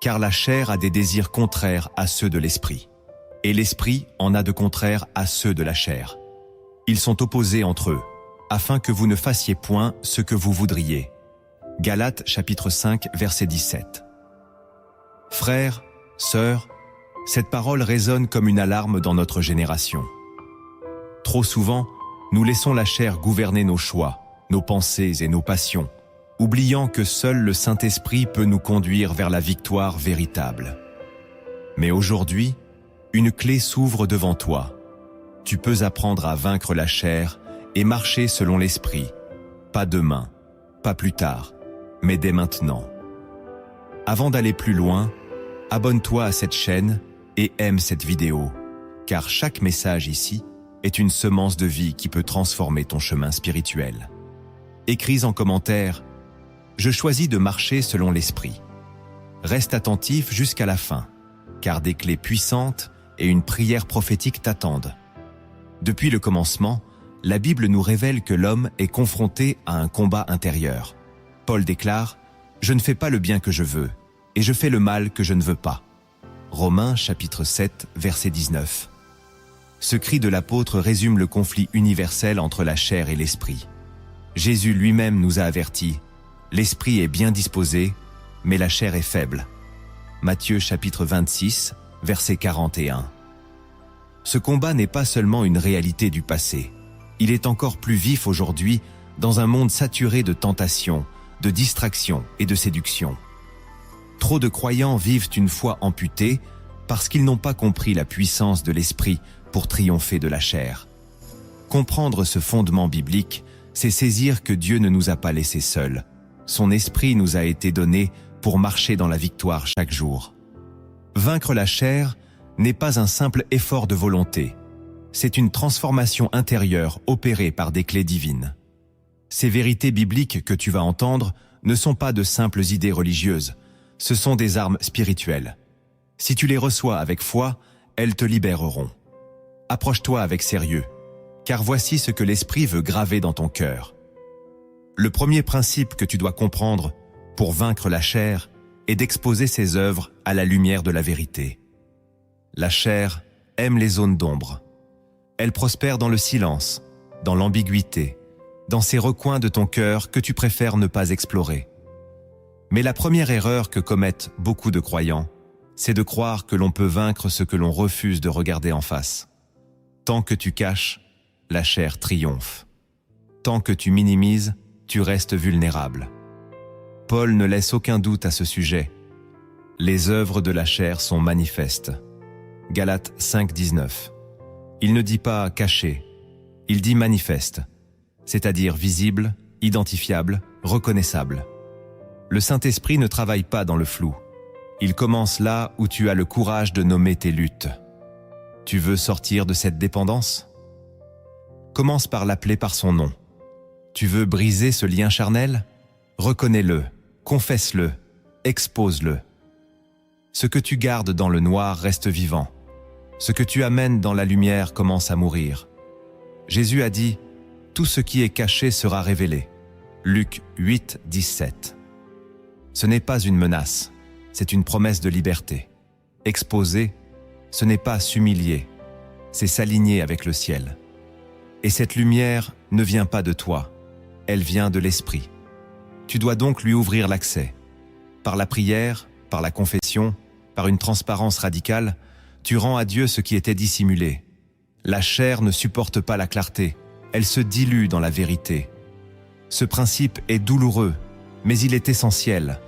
Car la chair a des désirs contraires à ceux de l'esprit, et l'esprit en a de contraires à ceux de la chair. Ils sont opposés entre eux, afin que vous ne fassiez point ce que vous voudriez. Galates chapitre 5, verset 17. Frères, sœurs, cette parole résonne comme une alarme dans notre génération. Trop souvent, nous laissons la chair gouverner nos choix, nos pensées et nos passions, oubliant que seul le Saint-Esprit peut nous conduire vers la victoire véritable. Mais aujourd'hui, une clé s'ouvre devant toi. Tu peux apprendre à vaincre la chair et marcher selon l'Esprit, pas demain, pas plus tard, mais dès maintenant. Avant d'aller plus loin, abonne-toi à cette chaîne et aime cette vidéo, car chaque message ici est une semence de vie qui peut transformer ton chemin spirituel. Écris en commentaire « Je choisis de marcher selon l'Esprit ». Reste attentif jusqu'à la fin, car des clés puissantes et une prière prophétique t'attendent. Depuis le commencement, la Bible nous révèle que l'homme est confronté à un combat intérieur. Paul déclare « Je ne fais pas le bien que je veux, et je fais le mal que je ne veux pas ». Romains chapitre 7, verset 19. Ce cri de l'apôtre résume le conflit universel entre la chair et l'esprit. Jésus lui-même nous a avertis « L'esprit est bien disposé, mais la chair est faible ». Matthieu chapitre 26, verset 41. Ce combat n'est pas seulement une réalité du passé. Il est encore plus vif aujourd'hui dans un monde saturé de tentations, de distractions et de séductions. Trop de croyants vivent une foi amputée parce qu'ils n'ont pas compris la puissance de l'esprit pour triompher de la chair. Comprendre ce fondement biblique, c'est saisir que Dieu ne nous a pas laissés seuls. Son esprit nous a été donné pour marcher dans la victoire chaque jour. Vaincre la chair n'est pas un simple effort de volonté. C'est une transformation intérieure opérée par des clés divines. Ces vérités bibliques que tu vas entendre ne sont pas de simples idées religieuses. Ce sont des armes spirituelles. Si tu les reçois avec foi, elles te libéreront. Approche-toi avec sérieux, car voici ce que l'Esprit veut graver dans ton cœur. Le premier principe que tu dois comprendre pour vaincre la chair est d'exposer ses œuvres à la lumière de la vérité. La chair aime les zones d'ombre. Elle prospère dans le silence, dans l'ambiguïté, dans ces recoins de ton cœur que tu préfères ne pas explorer. Mais la première erreur que commettent beaucoup de croyants, c'est de croire que l'on peut vaincre ce que l'on refuse de regarder en face. Tant que tu caches, la chair triomphe. Tant que tu minimises, tu restes vulnérable. Paul ne laisse aucun doute à ce sujet. Les œuvres de la chair sont manifestes. Galates 5, 19. Il ne dit pas caché, il dit manifeste, c'est-à-dire visible, identifiable, reconnaissable. Le Saint-Esprit ne travaille pas dans le flou. Il commence là où tu as le courage de nommer tes luttes. Tu veux sortir de cette dépendance? Commence par l'appeler par son nom. Tu veux briser ce lien charnel? Reconnais-le, confesse-le, expose-le. Ce que tu gardes dans le noir reste vivant. Ce que tu amènes dans la lumière commence à mourir. Jésus a dit « Tout ce qui est caché sera révélé ». Luc 8, 17. Ce n'est pas une menace, c'est une promesse de liberté. Exposer, ce n'est pas s'humilier, c'est s'aligner avec le ciel. Et cette lumière ne vient pas de toi, elle vient de l'Esprit. Tu dois donc lui ouvrir l'accès. Par la prière, par la confession, par une transparence radicale, tu rends à Dieu ce qui était dissimulé. La chair ne supporte pas la clarté, elle se dilue dans la vérité. Ce principe est douloureux, mais il est essentiel.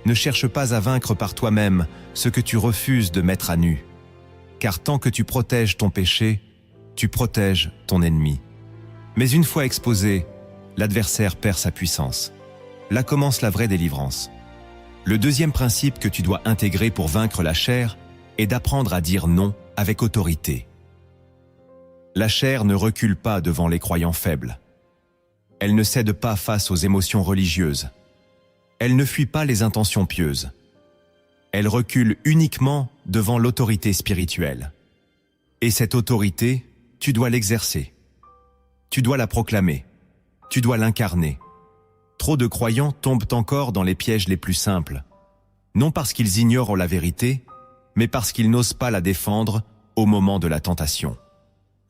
Ne cherche pas à vaincre par toi-même ce que tu refuses de mettre à nu. Car tant que tu protèges ton péché, tu protèges ton ennemi. Mais une fois exposé, l'adversaire perd sa puissance. Là commence la vraie délivrance. Le deuxième principe que tu dois intégrer pour vaincre la chair est d'apprendre à dire non avec autorité. La chair ne recule pas devant les croyants faibles. Elle ne cède pas face aux émotions religieuses. Elle ne fuit pas les intentions pieuses. Elle recule uniquement devant l'autorité spirituelle. Et cette autorité, tu dois l'exercer. Tu dois la proclamer. Tu dois l'incarner. Trop de croyants tombent encore dans les pièges les plus simples. non parce qu'ils ignorent la vérité, mais parce qu'ils n'osent pas la défendre au moment de la tentation.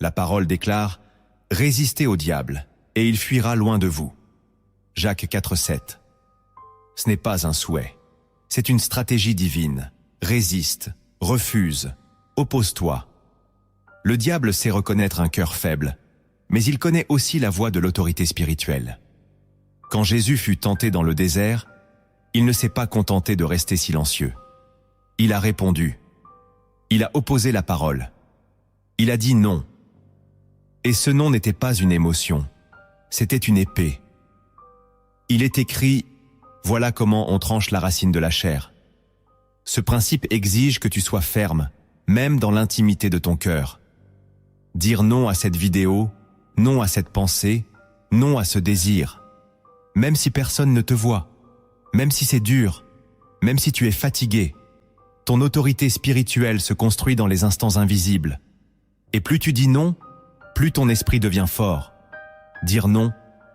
La parole déclare « Résistez au diable, et il fuira loin de vous ». Jacques 4,7. Ce n'est pas un souhait, c'est une stratégie divine. Résiste, refuse, oppose-toi. Le diable sait reconnaître un cœur faible, mais il connaît aussi la voie de l'autorité spirituelle. Quand Jésus fut tenté dans le désert, il ne s'est pas contenté de rester silencieux. Il a répondu. Il a opposé la parole. Il a dit non. Et ce non n'était pas une émotion, c'était une épée. Il est écrit « Voilà comment on tranche la racine de la chair ». Ce principe exige que tu sois ferme, même dans l'intimité de ton cœur. Dire non à cette vidéo, non à cette pensée, non à ce désir. Même si personne ne te voit, même si c'est dur, même si tu es fatigué, ton autorité spirituelle se construit dans les instants invisibles. Et plus tu dis non, plus ton esprit devient fort. Dire non,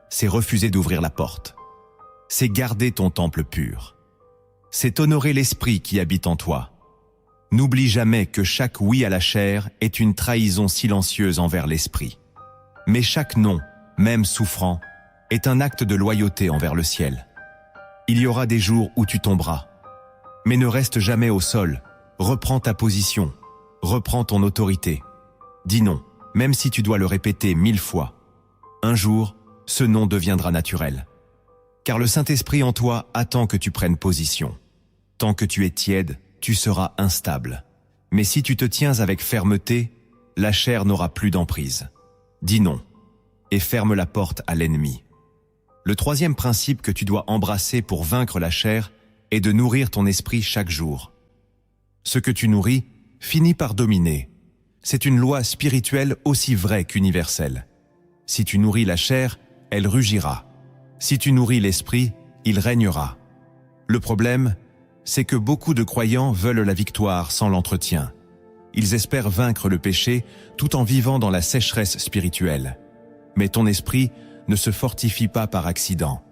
c'est refuser d'ouvrir la porte. C'est garder ton temple pur. C'est honorer l'esprit qui habite en toi. N'oublie jamais que chaque oui à la chair est une trahison silencieuse envers l'esprit. Mais chaque non, même souffrant, est un acte de loyauté envers le ciel. Il y aura des jours où tu tomberas. Mais ne reste jamais au sol. Reprends ta position. Reprends ton autorité. Dis non, même si tu dois le répéter 1000 fois. Un jour, ce non deviendra naturel. Car le Saint-Esprit en toi attend que tu prennes position. Tant que tu es tiède, tu seras instable. Mais si tu te tiens avec fermeté, la chair n'aura plus d'emprise. Dis non, et ferme la porte à l'ennemi. Le troisième principe que tu dois embrasser pour vaincre la chair est de nourrir ton esprit chaque jour. Ce que tu nourris finit par dominer. C'est une loi spirituelle aussi vraie qu'universelle. Si tu nourris la chair, elle rugira. Si tu nourris l'esprit, il régnera. Le problème, c'est que beaucoup de croyants veulent la victoire sans l'entretien. Ils espèrent vaincre le péché tout en vivant dans la sécheresse spirituelle. Mais ton esprit ne se fortifie pas par accident.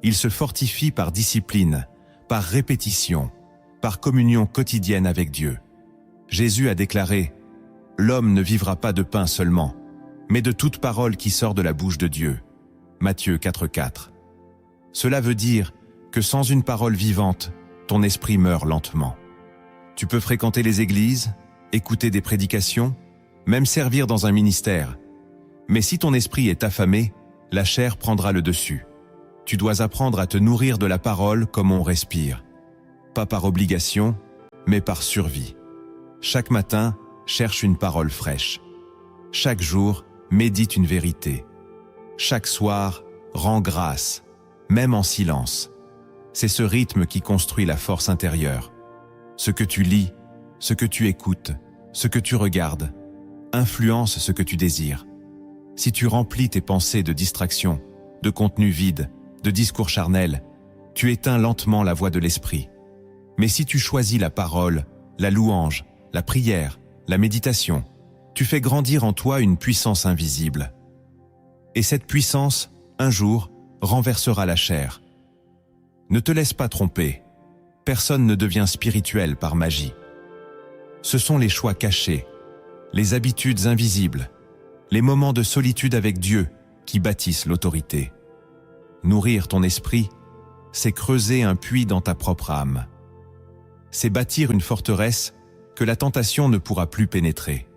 Il se fortifie par discipline, par répétition, par communion quotidienne avec Dieu. Jésus a déclaré « L'homme ne vivra pas de pain seulement, mais de toute parole qui sort de la bouche de Dieu. » Matthieu 4,4. Cela veut dire que sans une parole vivante, ton esprit meurt lentement. Tu peux fréquenter les églises, écouter des prédications, même servir dans un ministère. Mais si ton esprit est affamé, la chair prendra le dessus. Tu dois apprendre à te nourrir de la parole comme on respire. Pas par obligation, mais par survie. Chaque matin, cherche une parole fraîche. Chaque jour, médite une vérité. Chaque soir, rends grâce, même en silence. C'est ce rythme qui construit la force intérieure. Ce que tu lis, ce que tu écoutes, ce que tu regardes, influence ce que tu désires. Si tu remplis tes pensées de distractions, de contenus vides, de discours charnels, tu éteins lentement la voix de l'esprit. Mais si tu choisis la parole, la louange, la prière, la méditation, tu fais grandir en toi une puissance invisible. Et cette puissance, un jour, renversera la chair. Ne te laisse pas tromper. Personne ne devient spirituel par magie. Ce sont les choix cachés, les habitudes invisibles, les moments de solitude avec Dieu qui bâtissent l'autorité. Nourrir ton esprit, c'est creuser un puits dans ta propre âme. C'est bâtir une forteresse que la tentation ne pourra plus pénétrer.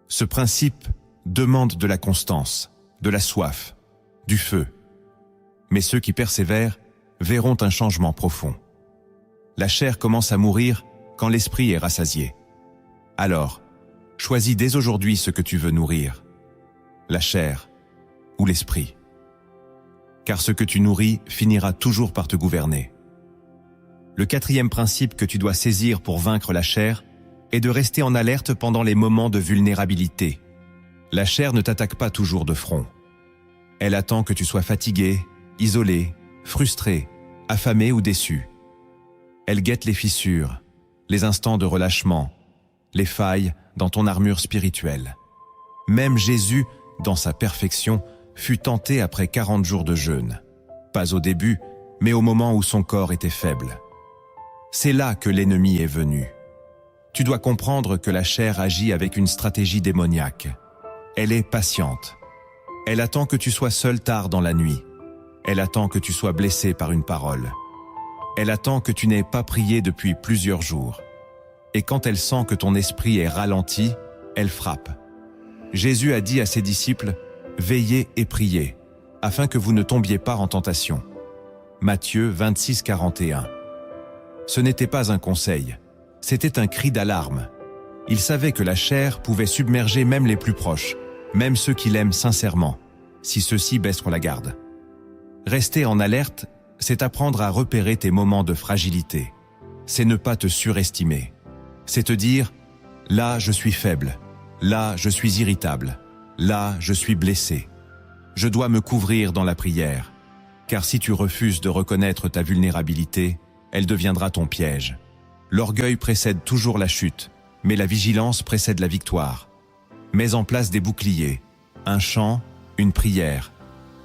Ce principe demande de la constance, de la soif, du feu. Mais ceux qui persévèrent verront un changement profond. La chair commence à mourir quand l'esprit est rassasié. Alors, choisis dès aujourd'hui ce que tu veux nourrir, la chair ou l'esprit. Car ce que tu nourris finira toujours par te gouverner. Le quatrième principe que tu dois saisir pour vaincre la chair est de rester en alerte pendant les moments de vulnérabilité. La chair ne t'attaque pas toujours de front. Elle attend que tu sois fatigué, isolé, frustré, affamé ou déçu. Elle guette les fissures, les instants de relâchement, les failles dans ton armure spirituelle. Même Jésus, dans sa perfection, fut tenté après 40 jours de jeûne. Pas au début, mais au moment où son corps était faible. C'est là que l'ennemi est venu. Tu dois comprendre que la chair agit avec une stratégie démoniaque. Elle est patiente. Elle attend que tu sois seul tard dans la nuit. Elle attend que tu sois blessé par une parole. Elle attend que tu n'aies pas prié depuis plusieurs jours. Et quand elle sent que ton esprit est ralenti, elle frappe. Jésus a dit à ses disciples, « Veillez et priez, afin que vous ne tombiez pas en tentation. » Matthieu 26, 41. Ce n'était pas un conseil, c'était un cri d'alarme. Il savait que la chair pouvait submerger même les plus proches, même ceux qui l'aiment sincèrement, si ceux-ci baisseront la garde. Rester en alerte, c'est apprendre à repérer tes moments de fragilité. C'est ne pas te surestimer. C'est te dire, là je suis faible, là je suis irritable, là je suis blessé. Je dois me couvrir dans la prière, car si tu refuses de reconnaître ta vulnérabilité, elle deviendra ton piège. L'orgueil précède toujours la chute, mais la vigilance précède la victoire. Mets en place des boucliers, un chant, une prière,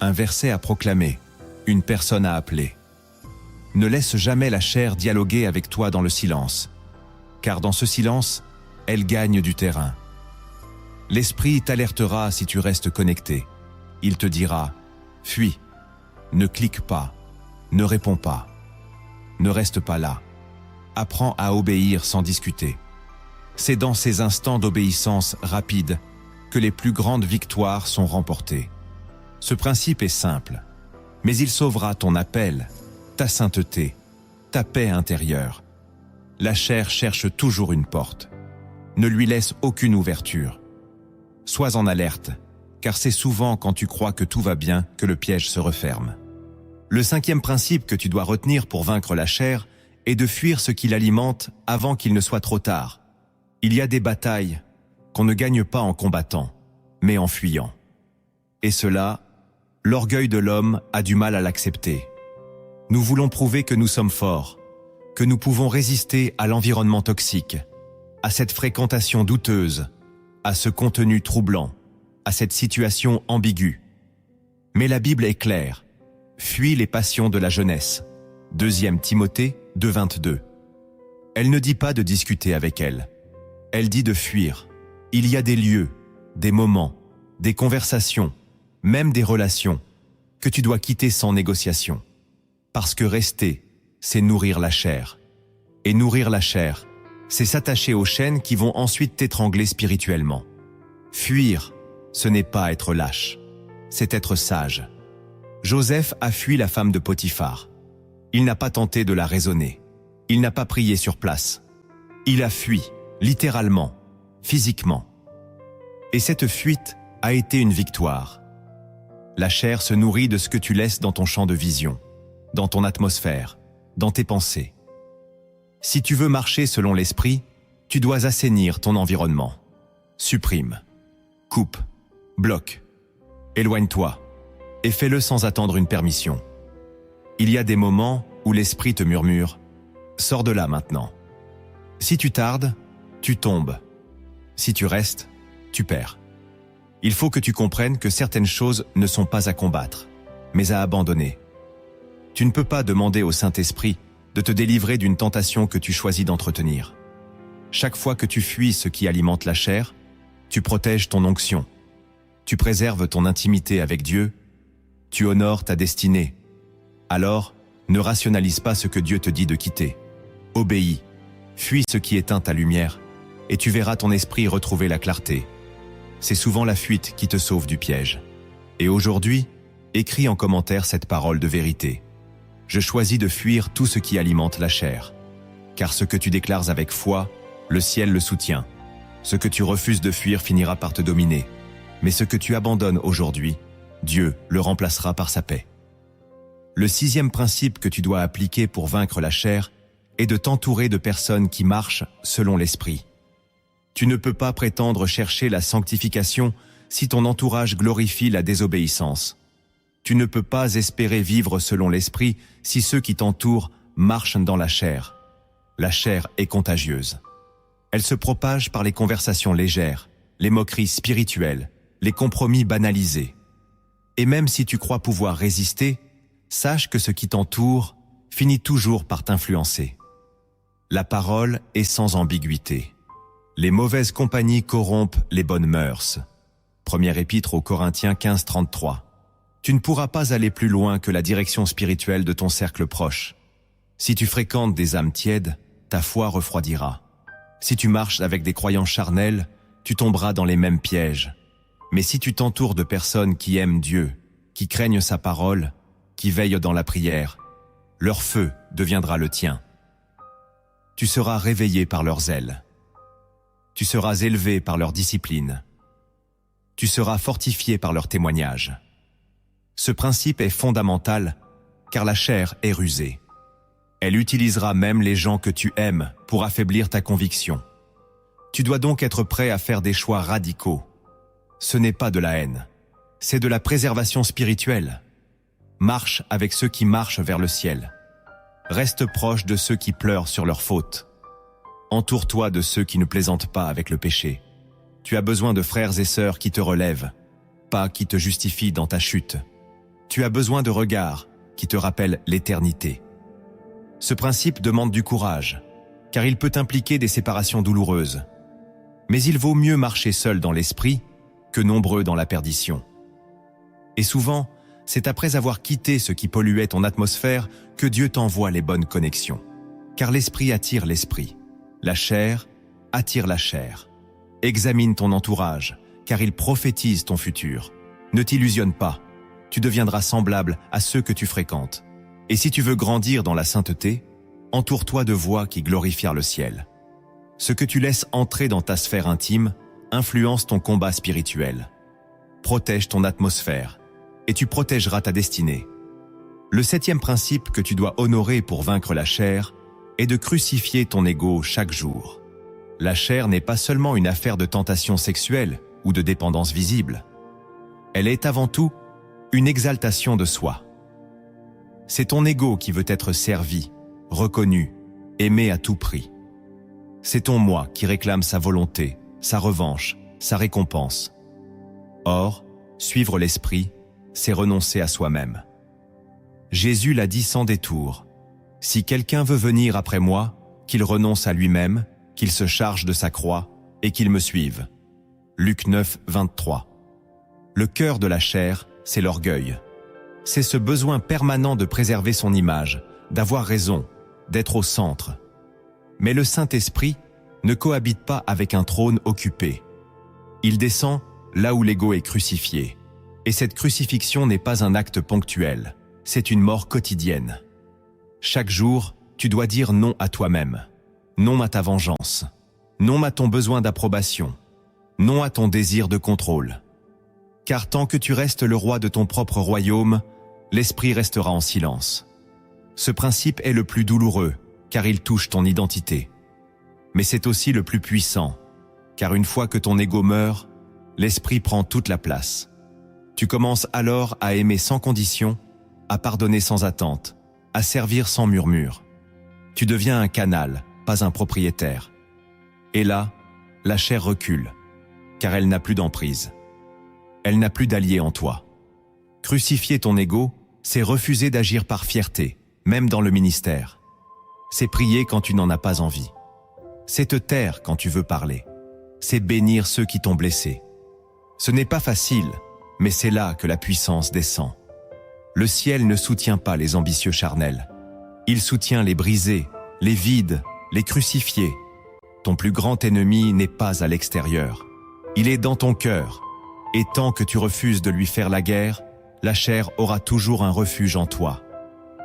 un verset à proclamer, une personne à appeler. Ne laisse jamais la chair dialoguer avec toi dans le silence, car dans ce silence, elle gagne du terrain. L'esprit t'alertera si tu restes connecté. Il te dira « Fuis, ne clique pas, ne réponds pas, ne reste pas là. Apprends à obéir sans discuter. » C'est dans ces instants d'obéissance rapide que les plus grandes victoires sont remportées. Ce principe est simple, mais il sauvera ton appel, ta sainteté, ta paix intérieure. La chair cherche toujours une porte. Ne lui laisse aucune ouverture. Sois en alerte, car c'est souvent quand tu crois que tout va bien que le piège se referme. Le 5e principe que tu dois retenir pour vaincre la chair est de fuir ce qui l'alimente avant qu'il ne soit trop tard. Il y a des batailles qu'on ne gagne pas en combattant, mais en fuyant. Et cela, l'orgueil de l'homme a du mal à l'accepter. Nous voulons prouver que nous sommes forts, que nous pouvons résister à l'environnement toxique, à cette fréquentation douteuse, à ce contenu troublant, à cette situation ambiguë. Mais la Bible est claire. Fuis les passions de la jeunesse. 2 Timothée 2,22. Elle ne dit pas de discuter avec elle. Elle dit de fuir. Il y a des lieux, des moments, des conversations, même des relations, que tu dois quitter sans négociation. Parce que rester, c'est nourrir la chair. Et nourrir la chair, c'est s'attacher aux chaînes qui vont ensuite t'étrangler spirituellement. Fuir, ce n'est pas être lâche, c'est être sage. Joseph a fui la femme de Potiphar. Il n'a pas tenté de la raisonner. Il n'a pas prié sur place. Il a fui, littéralement, physiquement. Et cette fuite a été une victoire. La chair se nourrit de ce que tu laisses dans ton champ de vision, dans ton atmosphère, dans tes pensées. Si tu veux marcher selon l'esprit, tu dois assainir ton environnement. Supprime, coupe, bloque, éloigne-toi et fais-le sans attendre une permission. Il y a des moments où l'esprit te murmure « Sors de là maintenant ». Si tu tardes, tu tombes. Si tu restes, tu perds. Il faut que tu comprennes que certaines choses ne sont pas à combattre, mais à abandonner. Tu ne peux pas demander au Saint-Esprit de te délivrer d'une tentation que tu choisis d'entretenir. Chaque fois que tu fuis ce qui alimente la chair, tu protèges ton onction. Tu préserves ton intimité avec Dieu. Tu honores ta destinée. Alors, ne rationalise pas ce que Dieu te dit de quitter. Obéis, fuis ce qui éteint ta lumière, et tu verras ton esprit retrouver la clarté. C'est souvent la fuite qui te sauve du piège. Et aujourd'hui, écris en commentaire cette parole de vérité. Je choisis de fuir tout ce qui alimente la chair. Car ce que tu déclares avec foi, le ciel le soutient. Ce que tu refuses de fuir finira par te dominer. Mais ce que tu abandonnes aujourd'hui, Dieu le remplacera par sa paix. Le 6e principe que tu dois appliquer pour vaincre la chair est de t'entourer de personnes qui marchent selon l'esprit. Tu ne peux pas prétendre chercher la sanctification si ton entourage glorifie la désobéissance. Tu ne peux pas espérer vivre selon l'esprit si ceux qui t'entourent marchent dans la chair. La chair est contagieuse. Elle se propage par les conversations légères, les moqueries spirituelles, les compromis banalisés. Et même si tu crois pouvoir résister, sache que ce qui t'entoure finit toujours par t'influencer. La parole est sans ambiguïté. Les mauvaises compagnies corrompent les bonnes mœurs. Première épître aux Corinthiens 15:33. Tu ne pourras pas aller plus loin que la direction spirituelle de ton cercle proche. Si tu fréquentes des âmes tièdes, ta foi refroidira. Si tu marches avec des croyants charnels, tu tomberas dans les mêmes pièges. Mais si tu t'entoures de personnes qui aiment Dieu, qui craignent sa parole, qui veillent dans la prière, leur feu deviendra le tien. Tu seras réveillé par leurs ailes. Tu seras élevé par leur discipline. Tu seras fortifié par leur témoignage. Ce principe est fondamental, car la chair est rusée. Elle utilisera même les gens que tu aimes pour affaiblir ta conviction. Tu dois donc être prêt à faire des choix radicaux. Ce n'est pas de la haine, c'est de la préservation spirituelle. Marche avec ceux qui marchent vers le ciel. Reste proche de ceux qui pleurent sur leurs fautes. Entoure-toi de ceux qui ne plaisantent pas avec le péché. Tu as besoin de frères et sœurs qui te relèvent, pas qui te justifient dans ta chute. Tu as besoin de regards qui te rappellent l'éternité. Ce principe demande du courage, car il peut impliquer des séparations douloureuses. Mais il vaut mieux marcher seul dans l'esprit que nombreux dans la perdition. Et souvent, c'est après avoir quitté ce qui polluait ton atmosphère que Dieu t'envoie les bonnes connexions. Car l'esprit attire l'esprit. La chair attire la chair. Examine ton entourage, car il prophétise ton futur. Ne t'illusionne pas, tu deviendras semblable à ceux que tu fréquentes. Et si tu veux grandir dans la sainteté, entoure-toi de voix qui glorifient le ciel. Ce que tu laisses entrer dans ta sphère intime influence ton combat spirituel. Protège ton atmosphère, et tu protégeras ta destinée. Le 7e principe que tu dois honorer pour vaincre la chair est de crucifier ton ego chaque jour. La chair n'est pas seulement une affaire de tentation sexuelle ou de dépendance visible. Elle est avant tout une exaltation de soi. C'est ton ego qui veut être servi, reconnu, aimé à tout prix. C'est ton moi qui réclame sa volonté, sa revanche, sa récompense. Or, suivre l'esprit, c'est renoncer à soi-même. Jésus l'a dit sans détour. Si quelqu'un veut venir après moi, qu'il renonce à lui-même, qu'il se charge de sa croix et qu'il me suive. Luc 9:23. Le cœur de la chair, c'est l'orgueil. C'est ce besoin permanent de préserver son image, d'avoir raison, d'être au centre. Mais le Saint-Esprit ne cohabite pas avec un trône occupé. Il descend là où l'ego est crucifié. Et cette crucifixion n'est pas un acte ponctuel, c'est une mort quotidienne. Chaque jour, tu dois dire non à toi-même, non à ta vengeance, non à ton besoin d'approbation, non à ton désir de contrôle. Car tant que tu restes le roi de ton propre royaume, l'esprit restera en silence. Ce principe est le plus douloureux, car il touche ton identité. Mais c'est aussi le plus puissant, car une fois que ton ego meurt, l'esprit prend toute la place. Tu commences alors à aimer sans condition, à pardonner sans attente, à servir sans murmure. Tu deviens un canal, pas un propriétaire. Et là, la chair recule, car elle n'a plus d'emprise. Elle n'a plus d'allié en toi. Crucifier ton ego, c'est refuser d'agir par fierté, même dans le ministère. C'est prier quand tu n'en as pas envie. C'est te taire quand tu veux parler. C'est bénir ceux qui t'ont blessé. Ce n'est pas facile, mais c'est là que la puissance descend. Le ciel ne soutient pas les ambitieux charnels. Il soutient les brisés, les vides, les crucifiés. Ton plus grand ennemi n'est pas à l'extérieur. Il est dans ton cœur. Et tant que tu refuses de lui faire la guerre, la chair aura toujours un refuge en toi.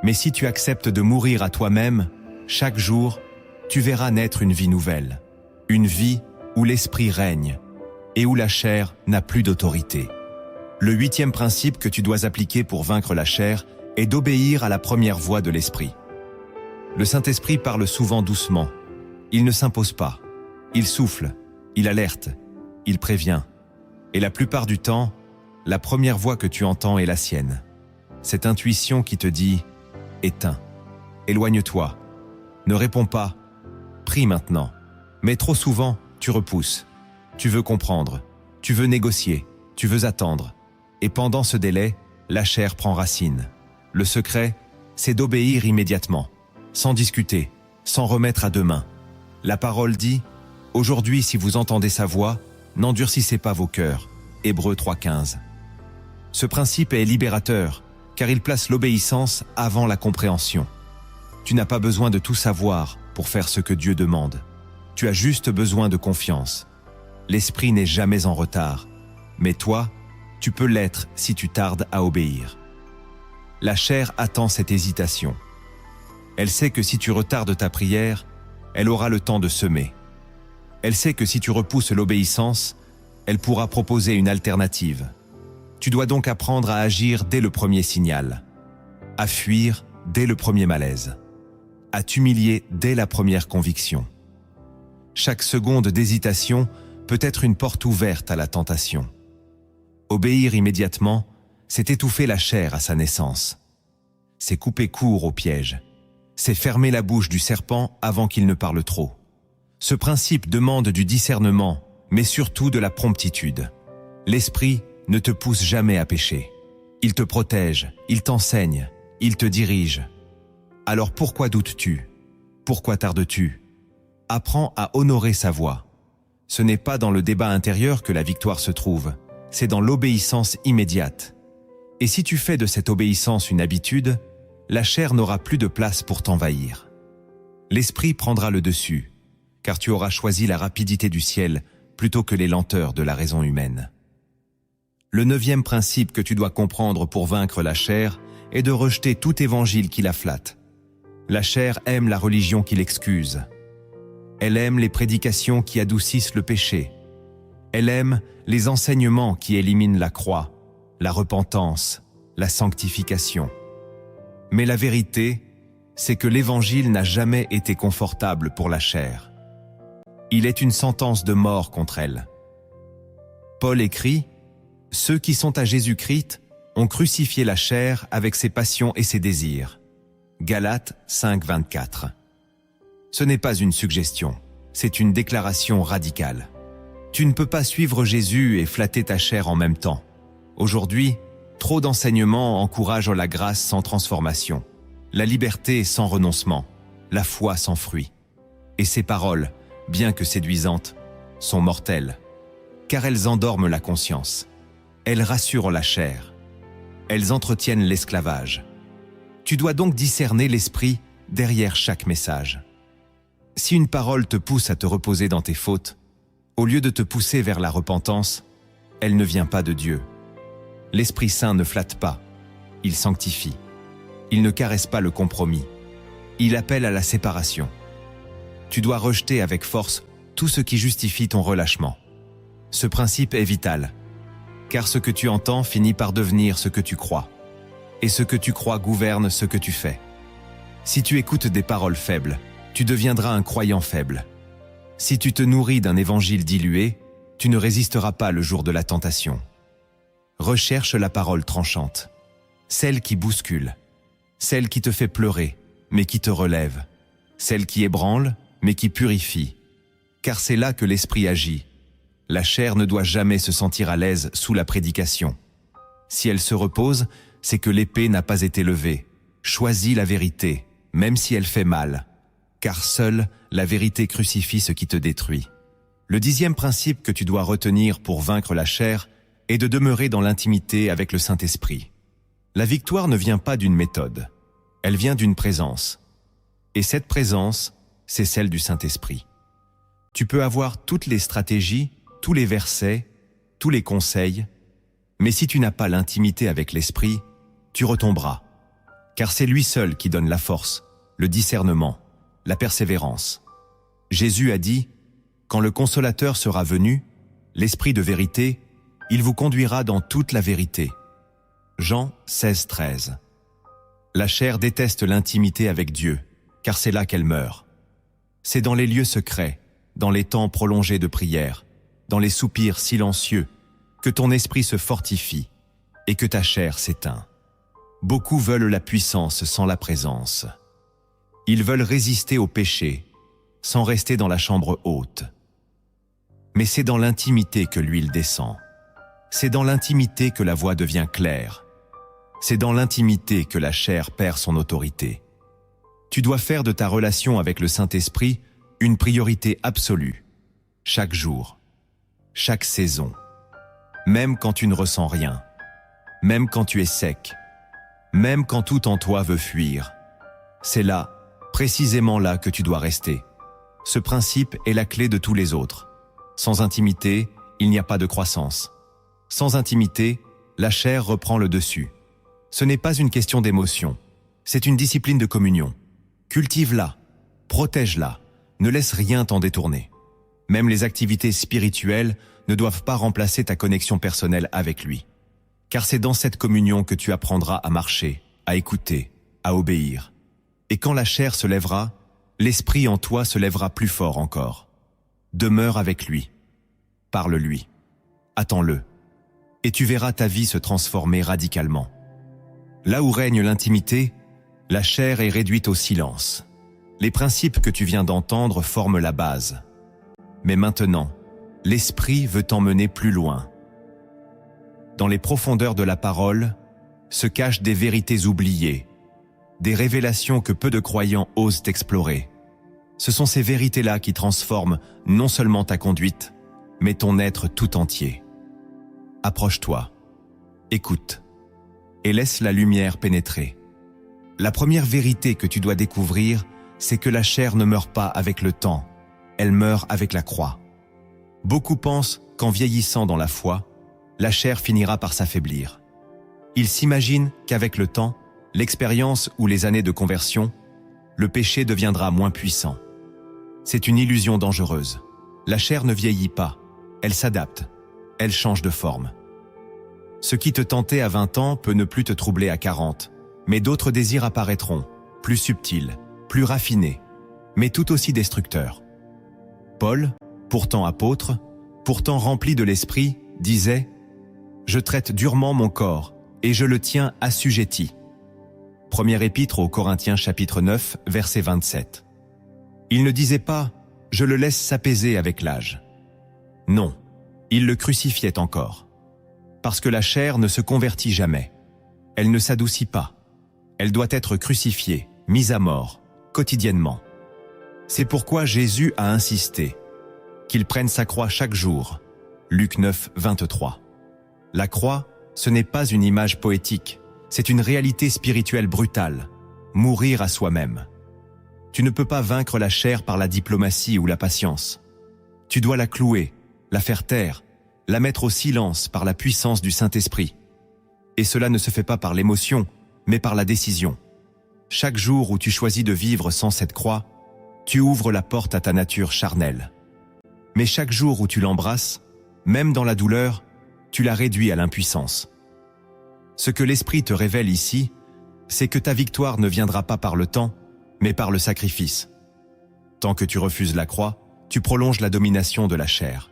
Mais si tu acceptes de mourir à toi-même, chaque jour, tu verras naître une vie nouvelle. Une vie où l'esprit règne et où la chair n'a plus d'autorité. Le 8e principe que tu dois appliquer pour vaincre la chair est d'obéir à la première voix de l'esprit. Le Saint-Esprit parle souvent doucement. Il ne s'impose pas. Il souffle, il alerte, il prévient. Et la plupart du temps, la première voix que tu entends est la sienne. Cette intuition qui te dit « éteins, éloigne-toi, ne réponds pas, prie maintenant ». Mais trop souvent, tu repousses. Tu veux comprendre, tu veux négocier, tu veux attendre. Et pendant ce délai, la chair prend racine. Le secret, c'est d'obéir immédiatement, sans discuter, sans remettre à demain. La parole dit, « Aujourd'hui, si vous entendez sa voix, n'endurcissez pas vos cœurs. » Hébreux 3,15. Ce principe est libérateur, car il place l'obéissance avant la compréhension. Tu n'as pas besoin de tout savoir pour faire ce que Dieu demande. Tu as juste besoin de confiance. L'esprit n'est jamais en retard, mais toi, tu peux l'être si tu tardes à obéir. La chair attend cette hésitation. Elle sait que si tu retardes ta prière, elle aura le temps de semer. Elle sait que si tu repousses l'obéissance, elle pourra proposer une alternative. Tu dois donc apprendre à agir dès le premier signal, à fuir dès le premier malaise, à t'humilier dès la première conviction. Chaque seconde d'hésitation peut être une porte ouverte à la tentation. Obéir immédiatement, c'est étouffer la chair à sa naissance. C'est couper court au piège. C'est fermer la bouche du serpent avant qu'il ne parle trop. Ce principe demande du discernement, mais surtout de la promptitude. L'esprit ne te pousse jamais à pécher. Il te protège, il t'enseigne, il te dirige. Alors pourquoi doutes-tu? Pourquoi tardes-tu? Apprends à honorer sa voix. Ce n'est pas dans le débat intérieur que la victoire se trouve, c'est dans l'obéissance immédiate. Et si tu fais de cette obéissance une habitude, la chair n'aura plus de place pour t'envahir. L'esprit prendra le dessus, car tu auras choisi la rapidité du ciel plutôt que les lenteurs de la raison humaine. Le 9e principe que tu dois comprendre pour vaincre la chair est de rejeter tout évangile qui la flatte. La chair aime la religion qui l'excuse. Elle aime les prédications qui adoucissent le péché. Elle aime les enseignements qui éliminent la croix, la repentance, la sanctification. Mais la vérité, c'est que l'Évangile n'a jamais été confortable pour la chair. Il est une sentence de mort contre elle. Paul écrit, « Ceux qui sont à Jésus-Christ ont crucifié la chair avec ses passions et ses désirs. » Galates 5, 24. Ce n'est pas une suggestion, c'est une déclaration radicale. Tu ne peux pas suivre Jésus et flatter ta chair en même temps. Aujourd'hui, trop d'enseignements encouragent la grâce sans transformation, la liberté sans renoncement, la foi sans fruit. Et ces paroles, bien que séduisantes, sont mortelles, car elles endorment la conscience. Elles rassurent la chair. Elles entretiennent l'esclavage. Tu dois donc discerner l'esprit derrière chaque message. Si une parole te pousse à te reposer dans tes fautes, au lieu de te pousser vers la repentance, elle ne vient pas de Dieu. L'Esprit Saint ne flatte pas, il sanctifie. Il ne caresse pas le compromis. Il appelle à la séparation. Tu dois rejeter avec force tout ce qui justifie ton relâchement. Ce principe est vital, car ce que tu entends finit par devenir ce que tu crois. Et ce que tu crois gouverne ce que tu fais. Si tu écoutes des paroles faibles, tu deviendras un croyant faible. Si tu te nourris d'un évangile dilué, tu ne résisteras pas le jour de la tentation. Recherche la parole tranchante, celle qui bouscule, celle qui te fait pleurer, mais qui te relève, celle qui ébranle, mais qui purifie. Car c'est là que l'esprit agit. La chair ne doit jamais se sentir à l'aise sous la prédication. Si elle se repose, c'est que l'épée n'a pas été levée. Choisis la vérité, même si elle fait mal, car seule la vérité crucifie ce qui te détruit. Le 10e principe que tu dois retenir pour vaincre la chair est de demeurer dans l'intimité avec le Saint-Esprit. La victoire ne vient pas d'une méthode, elle vient d'une présence. Et cette présence, c'est celle du Saint-Esprit. Tu peux avoir toutes les stratégies, tous les versets, tous les conseils, mais si tu n'as pas l'intimité avec l'Esprit, tu retomberas. Car c'est lui seul qui donne la force, le discernement, la persévérance. Jésus a dit, « Quand le Consolateur sera venu, l'Esprit de vérité, il vous conduira dans toute la vérité. » Jean 16, 13. La chair déteste l'intimité avec Dieu, car c'est là qu'elle meurt. C'est dans les lieux secrets, dans les temps prolongés de prière, dans les soupirs silencieux, que ton esprit se fortifie et que ta chair s'éteint. Beaucoup veulent la puissance sans la présence. Ils veulent résister au péché, sans rester dans la chambre haute. Mais c'est dans l'intimité que l'huile descend. C'est dans l'intimité que la voix devient claire. C'est dans l'intimité que la chair perd son autorité. Tu dois faire de ta relation avec le Saint-Esprit une priorité absolue, chaque jour, chaque saison, même quand tu ne ressens rien, même quand tu es sec, même quand tout en toi veut fuir. C'est là, précisément là que tu dois rester. Ce principe est la clé de tous les autres. Sans intimité, il n'y a pas de croissance. Sans intimité, la chair reprend le dessus. Ce n'est pas une question d'émotion, c'est une discipline de communion. Cultive-la, protège-la, ne laisse rien t'en détourner. Même les activités spirituelles ne doivent pas remplacer ta connexion personnelle avec lui. Car c'est dans cette communion que tu apprendras à marcher, à écouter, à obéir. Et quand la chair se lèvera, l'esprit en toi se lèvera plus fort encore. Demeure avec lui. Parle-lui. Attends-le. Et tu verras ta vie se transformer radicalement. Là où règne l'intimité, la chair est réduite au silence. Les principes que tu viens d'entendre forment la base. Mais maintenant, l'esprit veut t'emmener plus loin. Dans les profondeurs de la parole se cachent des vérités oubliées, des révélations que peu de croyants osent explorer. Ce sont ces vérités-là qui transforment non seulement ta conduite, mais ton être tout entier. Approche-toi, écoute, et laisse la lumière pénétrer. La première vérité que tu dois découvrir, c'est que la chair ne meurt pas avec le temps, elle meurt avec la croix. Beaucoup pensent qu'en vieillissant dans la foi, la chair finira par s'affaiblir. Ils s'imaginent qu'avec le temps, l'expérience ou les années de conversion, le péché deviendra moins puissant. C'est une illusion dangereuse. La chair ne vieillit pas, elle s'adapte, elle change de forme. Ce qui te tentait à 20 ans peut ne plus te troubler à 40, mais d'autres désirs apparaîtront, plus subtils, plus raffinés, mais tout aussi destructeurs. Paul, pourtant apôtre, pourtant rempli de l'esprit, disait « Je traite durement mon corps, et je le tiens assujetti ». Première épître aux Corinthiens chapitre 9, verset 27. Il ne disait pas « Je le laisse s'apaiser avec l'âge ». Non, il le crucifiait encore. Parce que la chair ne se convertit jamais. Elle ne s'adoucit pas. Elle doit être crucifiée, mise à mort, quotidiennement. C'est pourquoi Jésus a insisté qu'il prenne sa croix chaque jour. Luc 9, 23. La croix, ce n'est pas une image poétique, c'est une réalité spirituelle brutale. Mourir à soi-même. Tu ne peux pas vaincre la chair par la diplomatie ou la patience. Tu dois la clouer, la faire taire, la mettre au silence par la puissance du Saint-Esprit. Et cela ne se fait pas par l'émotion, mais par la décision. Chaque jour où tu choisis de vivre sans cette croix, tu ouvres la porte à ta nature charnelle. Mais chaque jour où tu l'embrasses, même dans la douleur, tu la réduis à l'impuissance. Ce que l'Esprit te révèle ici, c'est que ta victoire ne viendra pas par le temps, mais par le sacrifice. Tant que tu refuses la croix, tu prolonges la domination de la chair.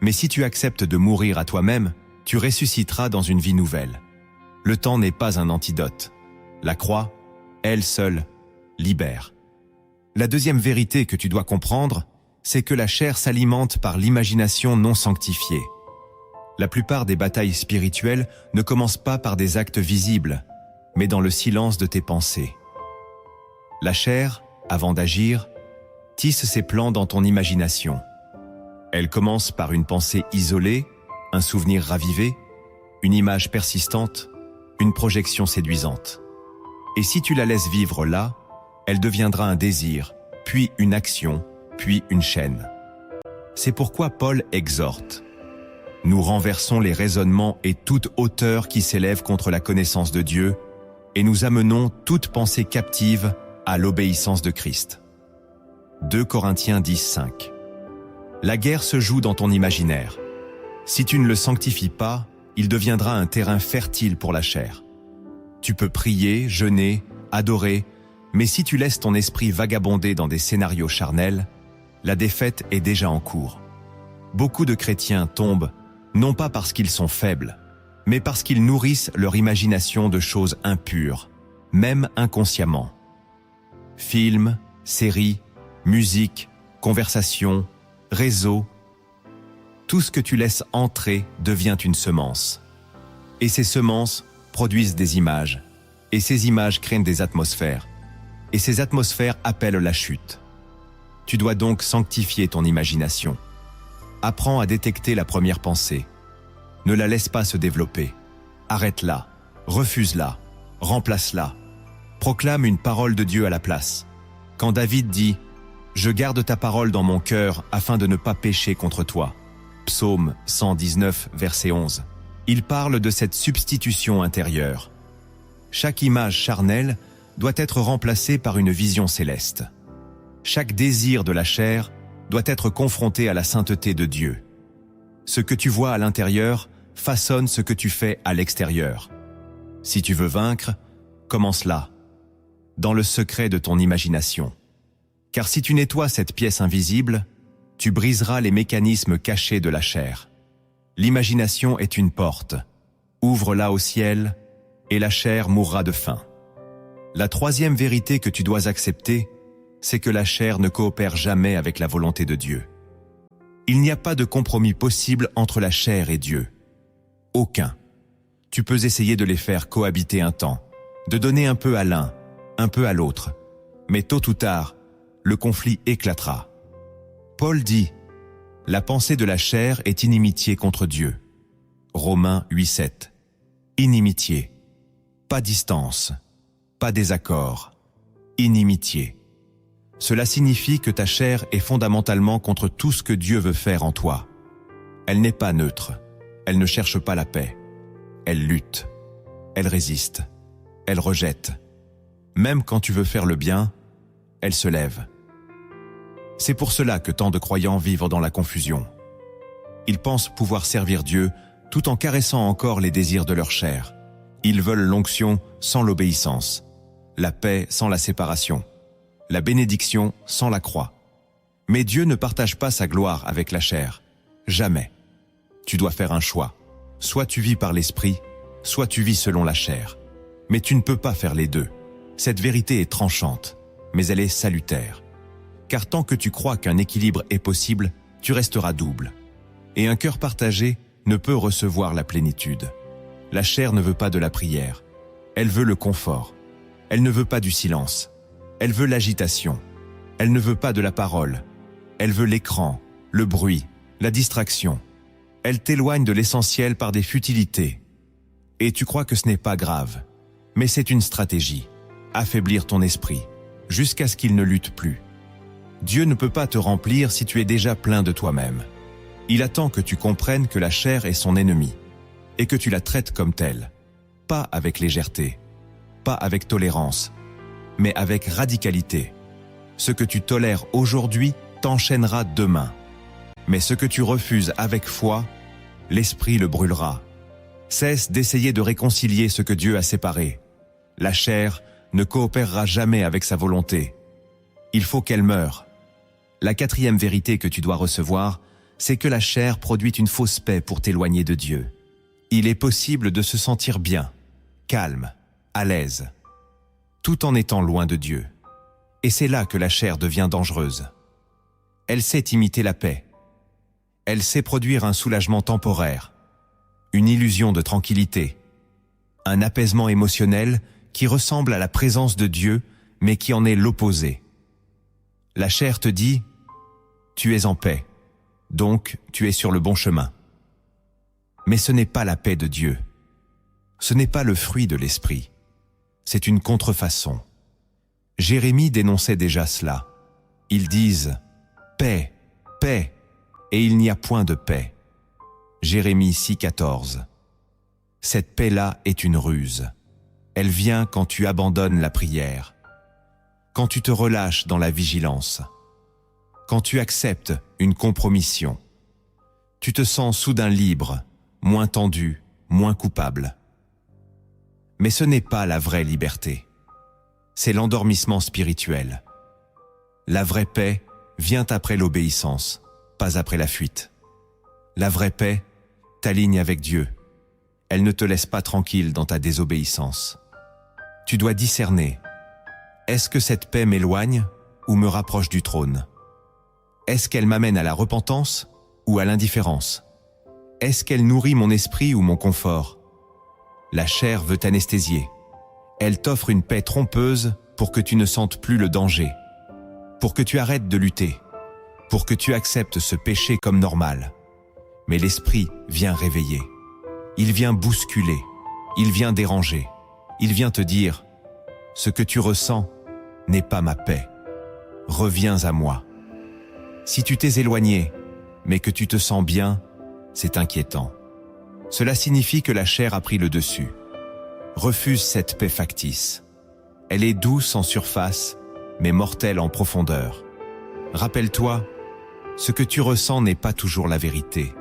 Mais si tu acceptes de mourir à toi-même, tu ressusciteras dans une vie nouvelle. Le temps n'est pas un antidote. La croix, elle seule, libère. La deuxième vérité que tu dois comprendre, c'est que la chair s'alimente par l'imagination non sanctifiée. La plupart des batailles spirituelles ne commencent pas par des actes visibles, mais dans le silence de tes pensées. La chair, avant d'agir, tisse ses plans dans ton imagination. Elle commence par une pensée isolée, un souvenir ravivé, une image persistante, une projection séduisante. Et si tu la laisses vivre là, elle deviendra un désir, puis une action, puis une chaîne. C'est pourquoi Paul exhorte. Nous renversons les raisonnements et toute hauteur qui s'élève contre la connaissance de Dieu, et nous amenons toute pensée captive à l'obéissance de Christ. 2 Corinthiens 10, 5. La guerre se joue dans ton imaginaire. Si tu ne le sanctifies pas, il deviendra un terrain fertile pour la chair. Tu peux prier, jeûner, adorer, mais si tu laisses ton esprit vagabonder dans des scénarios charnels, la défaite est déjà en cours. Beaucoup de chrétiens tombent, non pas parce qu'ils sont faibles, mais parce qu'ils nourrissent leur imagination de choses impures, même inconsciemment. Films, séries, musique, conversations, réseaux, tout ce que tu laisses entrer devient une semence. Et ces semences produisent des images, et ces images créent des atmosphères. et ces atmosphères appellent la chute. Tu dois donc sanctifier ton imagination. Apprends à détecter la première pensée. Ne la laisse pas se développer. Arrête-la, refuse-la, remplace-la. Proclame une parole de Dieu à la place. Quand David dit « Je garde ta parole dans mon cœur afin de ne pas pécher contre toi » Psaume 119, verset 11. Il parle de cette substitution intérieure. Chaque image charnelle doit être remplacée par une vision céleste. Chaque désir de la chair doit être confronté à la sainteté de Dieu. Ce que tu vois à l'intérieur façonne ce que tu fais à l'extérieur. Si tu veux vaincre, commence là, dans le secret de ton imagination. Car si tu nettoies cette pièce invisible, tu briseras les mécanismes cachés de la chair. L'imagination est une porte. Ouvre-la au ciel, et la chair mourra de faim. La troisième vérité que tu dois accepter, c'est que la chair ne coopère jamais avec la volonté de Dieu. Il n'y a pas de compromis possible entre la chair et Dieu. Aucun. Tu peux essayer de les faire cohabiter un temps, de donner un peu à l'un, un peu à l'autre. Mais tôt ou tard, le conflit éclatera. Paul dit « La pensée de la chair est inimitié contre Dieu ». Romains 8,7. Inimitié. Pas distance, pas désaccord. Inimitié. Cela signifie que ta chair est fondamentalement contre tout ce que Dieu veut faire en toi. Elle n'est pas neutre. Elle ne cherche pas la paix. Elle lutte. Elle résiste. Elle rejette. Même quand tu veux faire le bien, elle se lève. C'est pour cela que tant de croyants vivent dans la confusion. Ils pensent pouvoir servir Dieu tout en caressant encore les désirs de leur chair. Ils veulent l'onction sans l'obéissance, la paix sans la séparation, la bénédiction sans la croix. Mais Dieu ne partage pas sa gloire avec la chair. Jamais. Tu dois faire un choix. Soit tu vis par l'esprit, soit tu vis selon la chair. Mais tu ne peux pas faire les deux. Cette vérité est tranchante, mais elle est salutaire. Car tant que tu crois qu'un équilibre est possible, tu resteras double. Et un cœur partagé ne peut recevoir la plénitude. La chair ne veut pas de la prière. Elle veut le confort. Elle ne veut pas du silence. Elle veut l'agitation. Elle ne veut pas de la parole. Elle veut l'écran, le bruit, la distraction. Elle t'éloigne de l'essentiel par des futilités. Et tu crois que ce n'est pas grave. Mais c'est une stratégie. Affaiblir ton esprit, jusqu'à ce qu'il ne lutte plus. Dieu ne peut pas te remplir si tu es déjà plein de toi-même. Il attend que tu comprennes que la chair est son ennemie et que tu la traites comme telle. Pas avec légèreté, pas avec tolérance, mais avec radicalité. Ce que tu tolères aujourd'hui t'enchaînera demain. Mais ce que tu refuses avec foi, l'esprit le brûlera. Cesse d'essayer de réconcilier ce que Dieu a séparé. La chair ne coopérera jamais avec sa volonté. Il faut qu'elle meure. La quatrième vérité que tu dois recevoir, c'est que la chair produit une fausse paix pour t'éloigner de Dieu. Il est possible de se sentir bien, calme, à l'aise, tout en étant loin de Dieu. Et c'est là que la chair devient dangereuse. Elle sait imiter la paix. Elle sait produire un soulagement temporaire, une illusion de tranquillité, un apaisement émotionnel qui ressemble à la présence de Dieu, mais qui en est l'opposé. La chair te dit « Tu es en paix, donc tu es sur le bon chemin ». Mais ce n'est pas la paix de Dieu. Ce n'est pas le fruit de l'esprit. C'est une contrefaçon. Jérémie dénonçait déjà cela. Ils disent « Paix, paix », et il n'y a point de paix. Jérémie 6,14. Cette paix-là est une ruse. Elle vient quand tu abandonnes la prière, quand tu te relâches dans la vigilance, quand tu acceptes une compromission. Tu te sens soudain libre, moins tendu, moins coupable. Mais ce n'est pas la vraie liberté. C'est l'endormissement spirituel. La vraie paix vient après l'obéissance, pas après la fuite. La vraie paix t'aligne avec Dieu. Elle ne te laisse pas tranquille dans ta désobéissance. Tu dois discerner. Est-ce que cette paix m'éloigne ou me rapproche du trône? Est-ce qu'elle m'amène à la repentance ou à l'indifférence? Est-ce qu'elle nourrit mon esprit ou mon confort? La chair veut t'anesthésier. Elle t'offre une paix trompeuse pour que tu ne sentes plus le danger, pour que tu arrêtes de lutter, pour que tu acceptes ce péché comme normal. Mais l'esprit vient réveiller. Il vient bousculer. Il vient déranger. Il vient te dire, ce que tu ressens n'est pas ma paix. Reviens à moi. Si tu t'es éloigné, mais que tu te sens bien, c'est inquiétant. Cela signifie que la chair a pris le dessus. Refuse cette paix factice. Elle est douce en surface, mais mortelle en profondeur. Rappelle-toi, ce que tu ressens n'est pas toujours la vérité,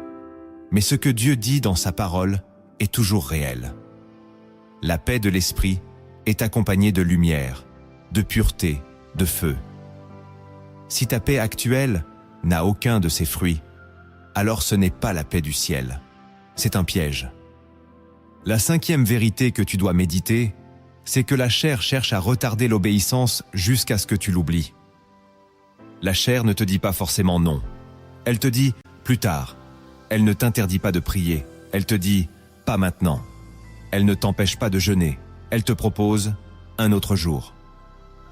mais ce que Dieu dit dans sa parole est toujours réel. La paix de l'esprit est accompagnée de lumière, de pureté, de feu. Si ta paix actuelle n'a aucun de ces fruits, alors ce n'est pas la paix du ciel, c'est un piège. La cinquième vérité que tu dois méditer, c'est que la chair cherche à retarder l'obéissance jusqu'à ce que tu l'oublies. La chair ne te dit pas forcément non. Elle te dit plus tard. Elle ne t'interdit pas de prier. Elle te dit pas maintenant. Elle ne t'empêche pas de jeûner. Elle te propose un autre jour.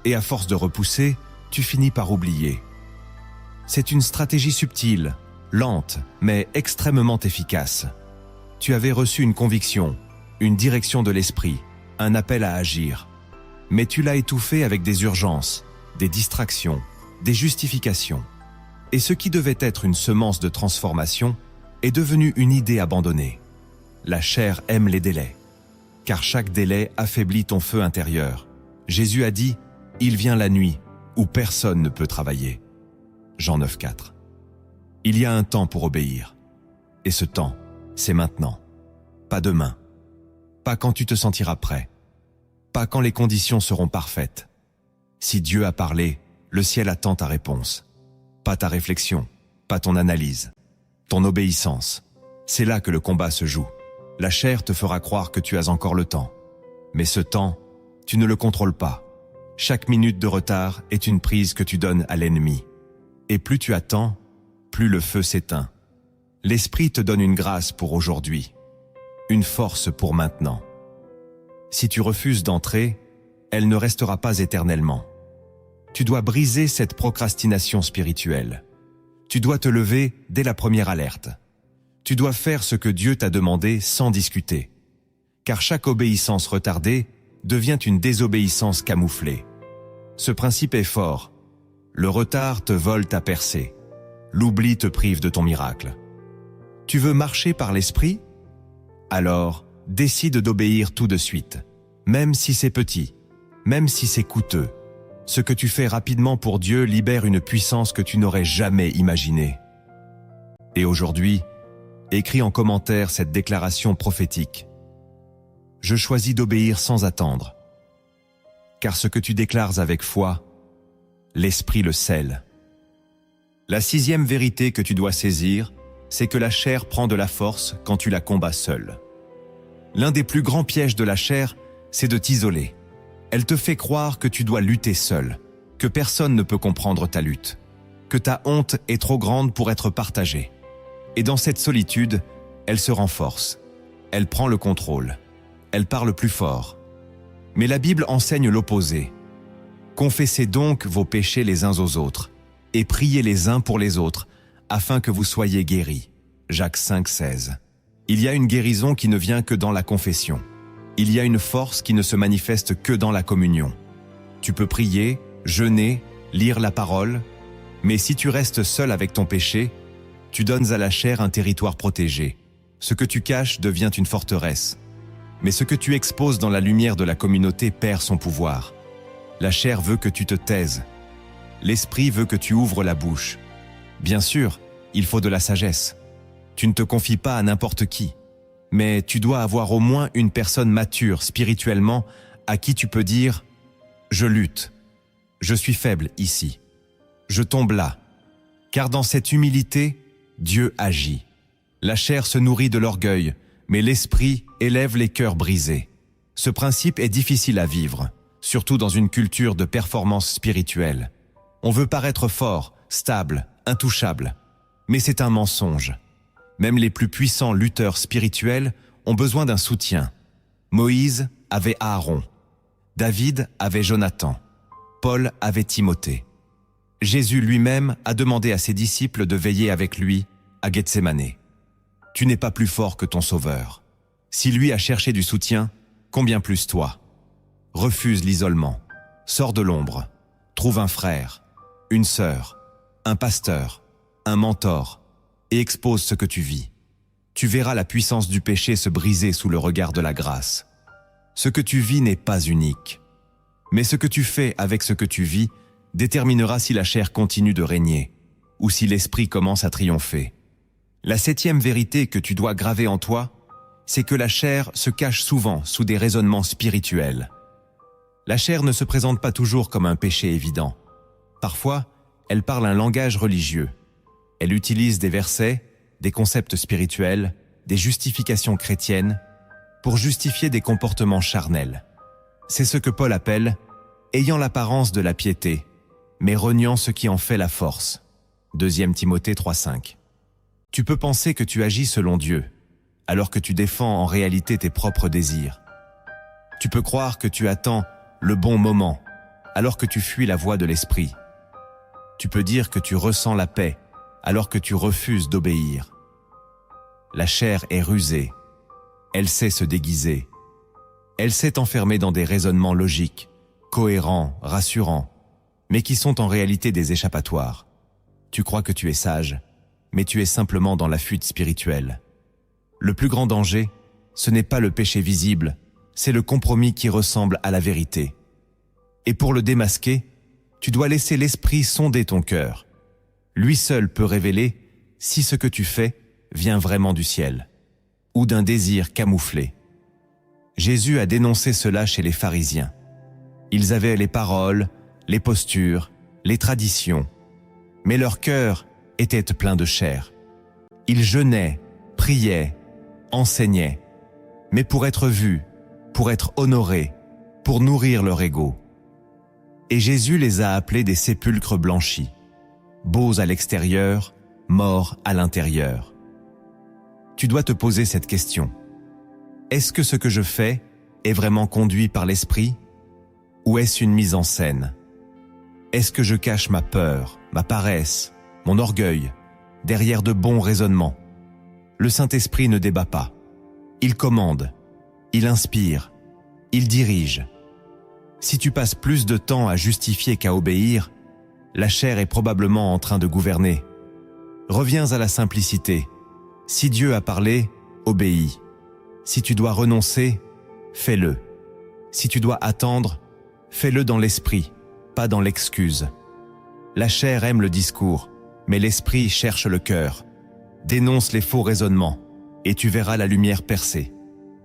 Et à force de repousser, tu finis par oublier. C'est une stratégie subtile, lente, mais extrêmement efficace. Tu avais reçu une conviction, une direction de l'esprit, un appel à agir. Mais tu l'as étouffé avec des urgences, des distractions, des justifications. Et ce qui devait être une semence de transformation est devenu une idée abandonnée. La chair aime les délais, car chaque délai affaiblit ton feu intérieur. Jésus a dit, « Il vient la nuit, où personne ne peut travailler. » Jean 9,4. Il y a un temps pour obéir. Et ce temps, c'est maintenant. Pas demain. Pas quand tu te sentiras prêt. Pas quand les conditions seront parfaites. Si Dieu a parlé, le ciel attend ta réponse. Pas ta réflexion, pas ton analyse. Ton obéissance. C'est là que le combat se joue. La chair te fera croire que tu as encore le temps. Mais ce temps, tu ne le contrôles pas. Chaque minute de retard est une prise que tu donnes à l'ennemi. Et plus tu attends, plus le feu s'éteint. L'esprit te donne une grâce pour aujourd'hui, une force pour maintenant. Si tu refuses d'entrer, elle ne restera pas éternellement. Tu dois briser cette procrastination spirituelle. Tu dois te lever dès la première alerte. Tu dois faire ce que Dieu t'a demandé sans discuter. Car chaque obéissance retardée devient une désobéissance camouflée. Ce principe est fort. Le retard te vole ta percée. L'oubli te prive de ton miracle. Tu veux marcher par l'esprit? Alors, décide d'obéir tout de suite, même si c'est petit, même si c'est coûteux. Ce que tu fais rapidement pour Dieu libère une puissance que tu n'aurais jamais imaginée. Et aujourd'hui, écris en commentaire cette déclaration prophétique. Je choisis d'obéir sans attendre. Car ce que tu déclares avec foi, l'esprit le scelle. La sixième vérité que tu dois saisir, c'est que la chair prend de la force quand tu la combats seul. L'un des plus grands pièges de la chair, c'est de t'isoler. Elle te fait croire que tu dois lutter seul, que personne ne peut comprendre ta lutte, que ta honte est trop grande pour être partagée. Et dans cette solitude, elle se renforce. Elle prend le contrôle. Elle parle plus fort. Mais la Bible enseigne l'opposé. Confessez donc vos péchés les uns aux autres et priez les uns pour les autres afin que vous soyez guéris. Jacques 5,16. Il y a une guérison qui ne vient que dans la confession. Il y a une force qui ne se manifeste que dans la communion. Tu peux prier, jeûner, lire la parole, mais si tu restes seul avec ton péché, tu donnes à la chair un territoire protégé. Ce que tu caches devient une forteresse. Mais ce que tu exposes dans la lumière de la communauté perd son pouvoir. La chair veut que tu te taises. L'esprit veut que tu ouvres la bouche. Bien sûr, il faut de la sagesse. Tu ne te confies pas à n'importe qui. Mais tu dois avoir au moins une personne mature spirituellement à qui tu peux dire « Je lutte. Je suis faible ici. Je tombe là. » Car dans cette humilité, Dieu agit. La chair se nourrit de l'orgueil, mais l'esprit élève les cœurs brisés. Ce principe est difficile à vivre, surtout dans une culture de performance spirituelle. On veut paraître fort, stable, intouchable. Mais c'est un mensonge. Même les plus puissants lutteurs spirituels ont besoin d'un soutien. Moïse avait Aaron. David avait Jonathan. Paul avait Timothée. Jésus lui-même a demandé à ses disciples de veiller avec lui à Gethsémane. Tu n'es pas plus fort que ton Sauveur. Si lui a cherché du soutien, combien plus toi? Refuse l'isolement, sors de l'ombre, trouve un frère, une sœur, un pasteur, un mentor, et expose ce que tu vis. Tu verras la puissance du péché se briser sous le regard de la grâce. Ce que tu vis n'est pas unique, mais ce que tu fais avec ce que tu vis déterminera si la chair continue de régner, ou si l'esprit commence à triompher. La 7e vérité que tu dois graver en toi, c'est que la chair se cache souvent sous des raisonnements spirituels. La chair ne se présente pas toujours comme un péché évident. Parfois, elle parle un langage religieux. Elle utilise des versets, des concepts spirituels, des justifications chrétiennes, pour justifier des comportements charnels. C'est ce que Paul appelle « ayant l'apparence de la piété, mais reniant ce qui en fait la force ». 2 Timothée 3,5. Tu peux penser que tu agis selon Dieu, alors que tu défends en réalité tes propres désirs. Tu peux croire que tu attends le bon moment, alors que tu fuis la voie de l'esprit. Tu peux dire que tu ressens la paix, alors que tu refuses d'obéir. La chair est rusée. Elle sait se déguiser. Elle s'est enfermée dans des raisonnements logiques, cohérents, rassurants, mais qui sont en réalité des échappatoires. Tu crois que tu es sage, mais tu es simplement dans la fuite spirituelle. Le plus grand danger, ce n'est pas le péché visible, c'est le compromis qui ressemble à la vérité. Et pour le démasquer, tu dois laisser l'esprit sonder ton cœur. Lui seul peut révéler si ce que tu fais vient vraiment du ciel, ou d'un désir camouflé. Jésus a dénoncé cela chez les pharisiens. Ils avaient les paroles, les postures, les traditions, mais leur cœur était plein de chair. Ils jeûnaient, priaient, enseignaient, mais pour être vus, pour être honorés, pour nourrir leur ego. Et Jésus les a appelés des sépulcres blanchis, beaux à l'extérieur, morts à l'intérieur. Tu dois te poser cette question. Est-ce que ce que je fais est vraiment conduit par l'esprit, ou est-ce une mise en scène? Est-ce que je cache ma peur, ma paresse, mon orgueil, derrière de bons raisonnements? Le Saint-Esprit ne débat pas. Il commande, il inspire, il dirige. Si tu passes plus de temps à justifier qu'à obéir, la chair est probablement en train de gouverner. Reviens à la simplicité. Si Dieu a parlé, obéis. Si tu dois renoncer, fais-le. Si tu dois attendre, fais-le dans l'esprit, pas dans l'excuse. La chair aime le discours, mais l'esprit cherche le cœur. Dénonce les faux raisonnements, et tu verras la lumière percer.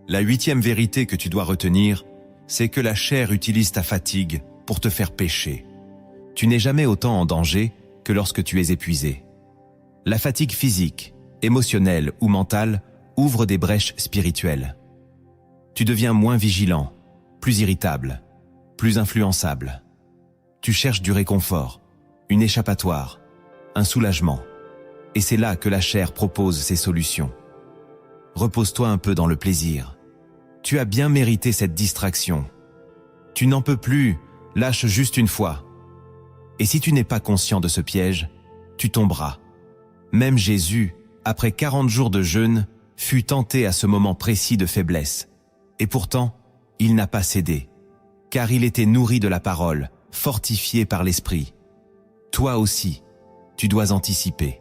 La 8e vérité que tu dois retenir, c'est que la chair utilise ta fatigue pour te faire pécher. Tu n'es jamais autant en danger que lorsque tu es épuisé. La fatigue physique, émotionnelle ou mentale ouvre des brèches spirituelles. Tu deviens moins vigilant, plus irritable, plus influençable. Tu cherches du réconfort, une échappatoire, un soulagement. Et c'est là que la chair propose ses solutions. Repose-toi un peu dans le plaisir. Tu as bien mérité cette distraction. Tu n'en peux plus, lâche juste une fois. Et si tu n'es pas conscient de ce piège, tu tomberas. Même Jésus, après 40 jours de jeûne, fut tenté à ce moment précis de faiblesse. Et pourtant, il n'a pas cédé, car il était nourri de la parole, fortifié par l'esprit. Toi aussi, tu dois anticiper.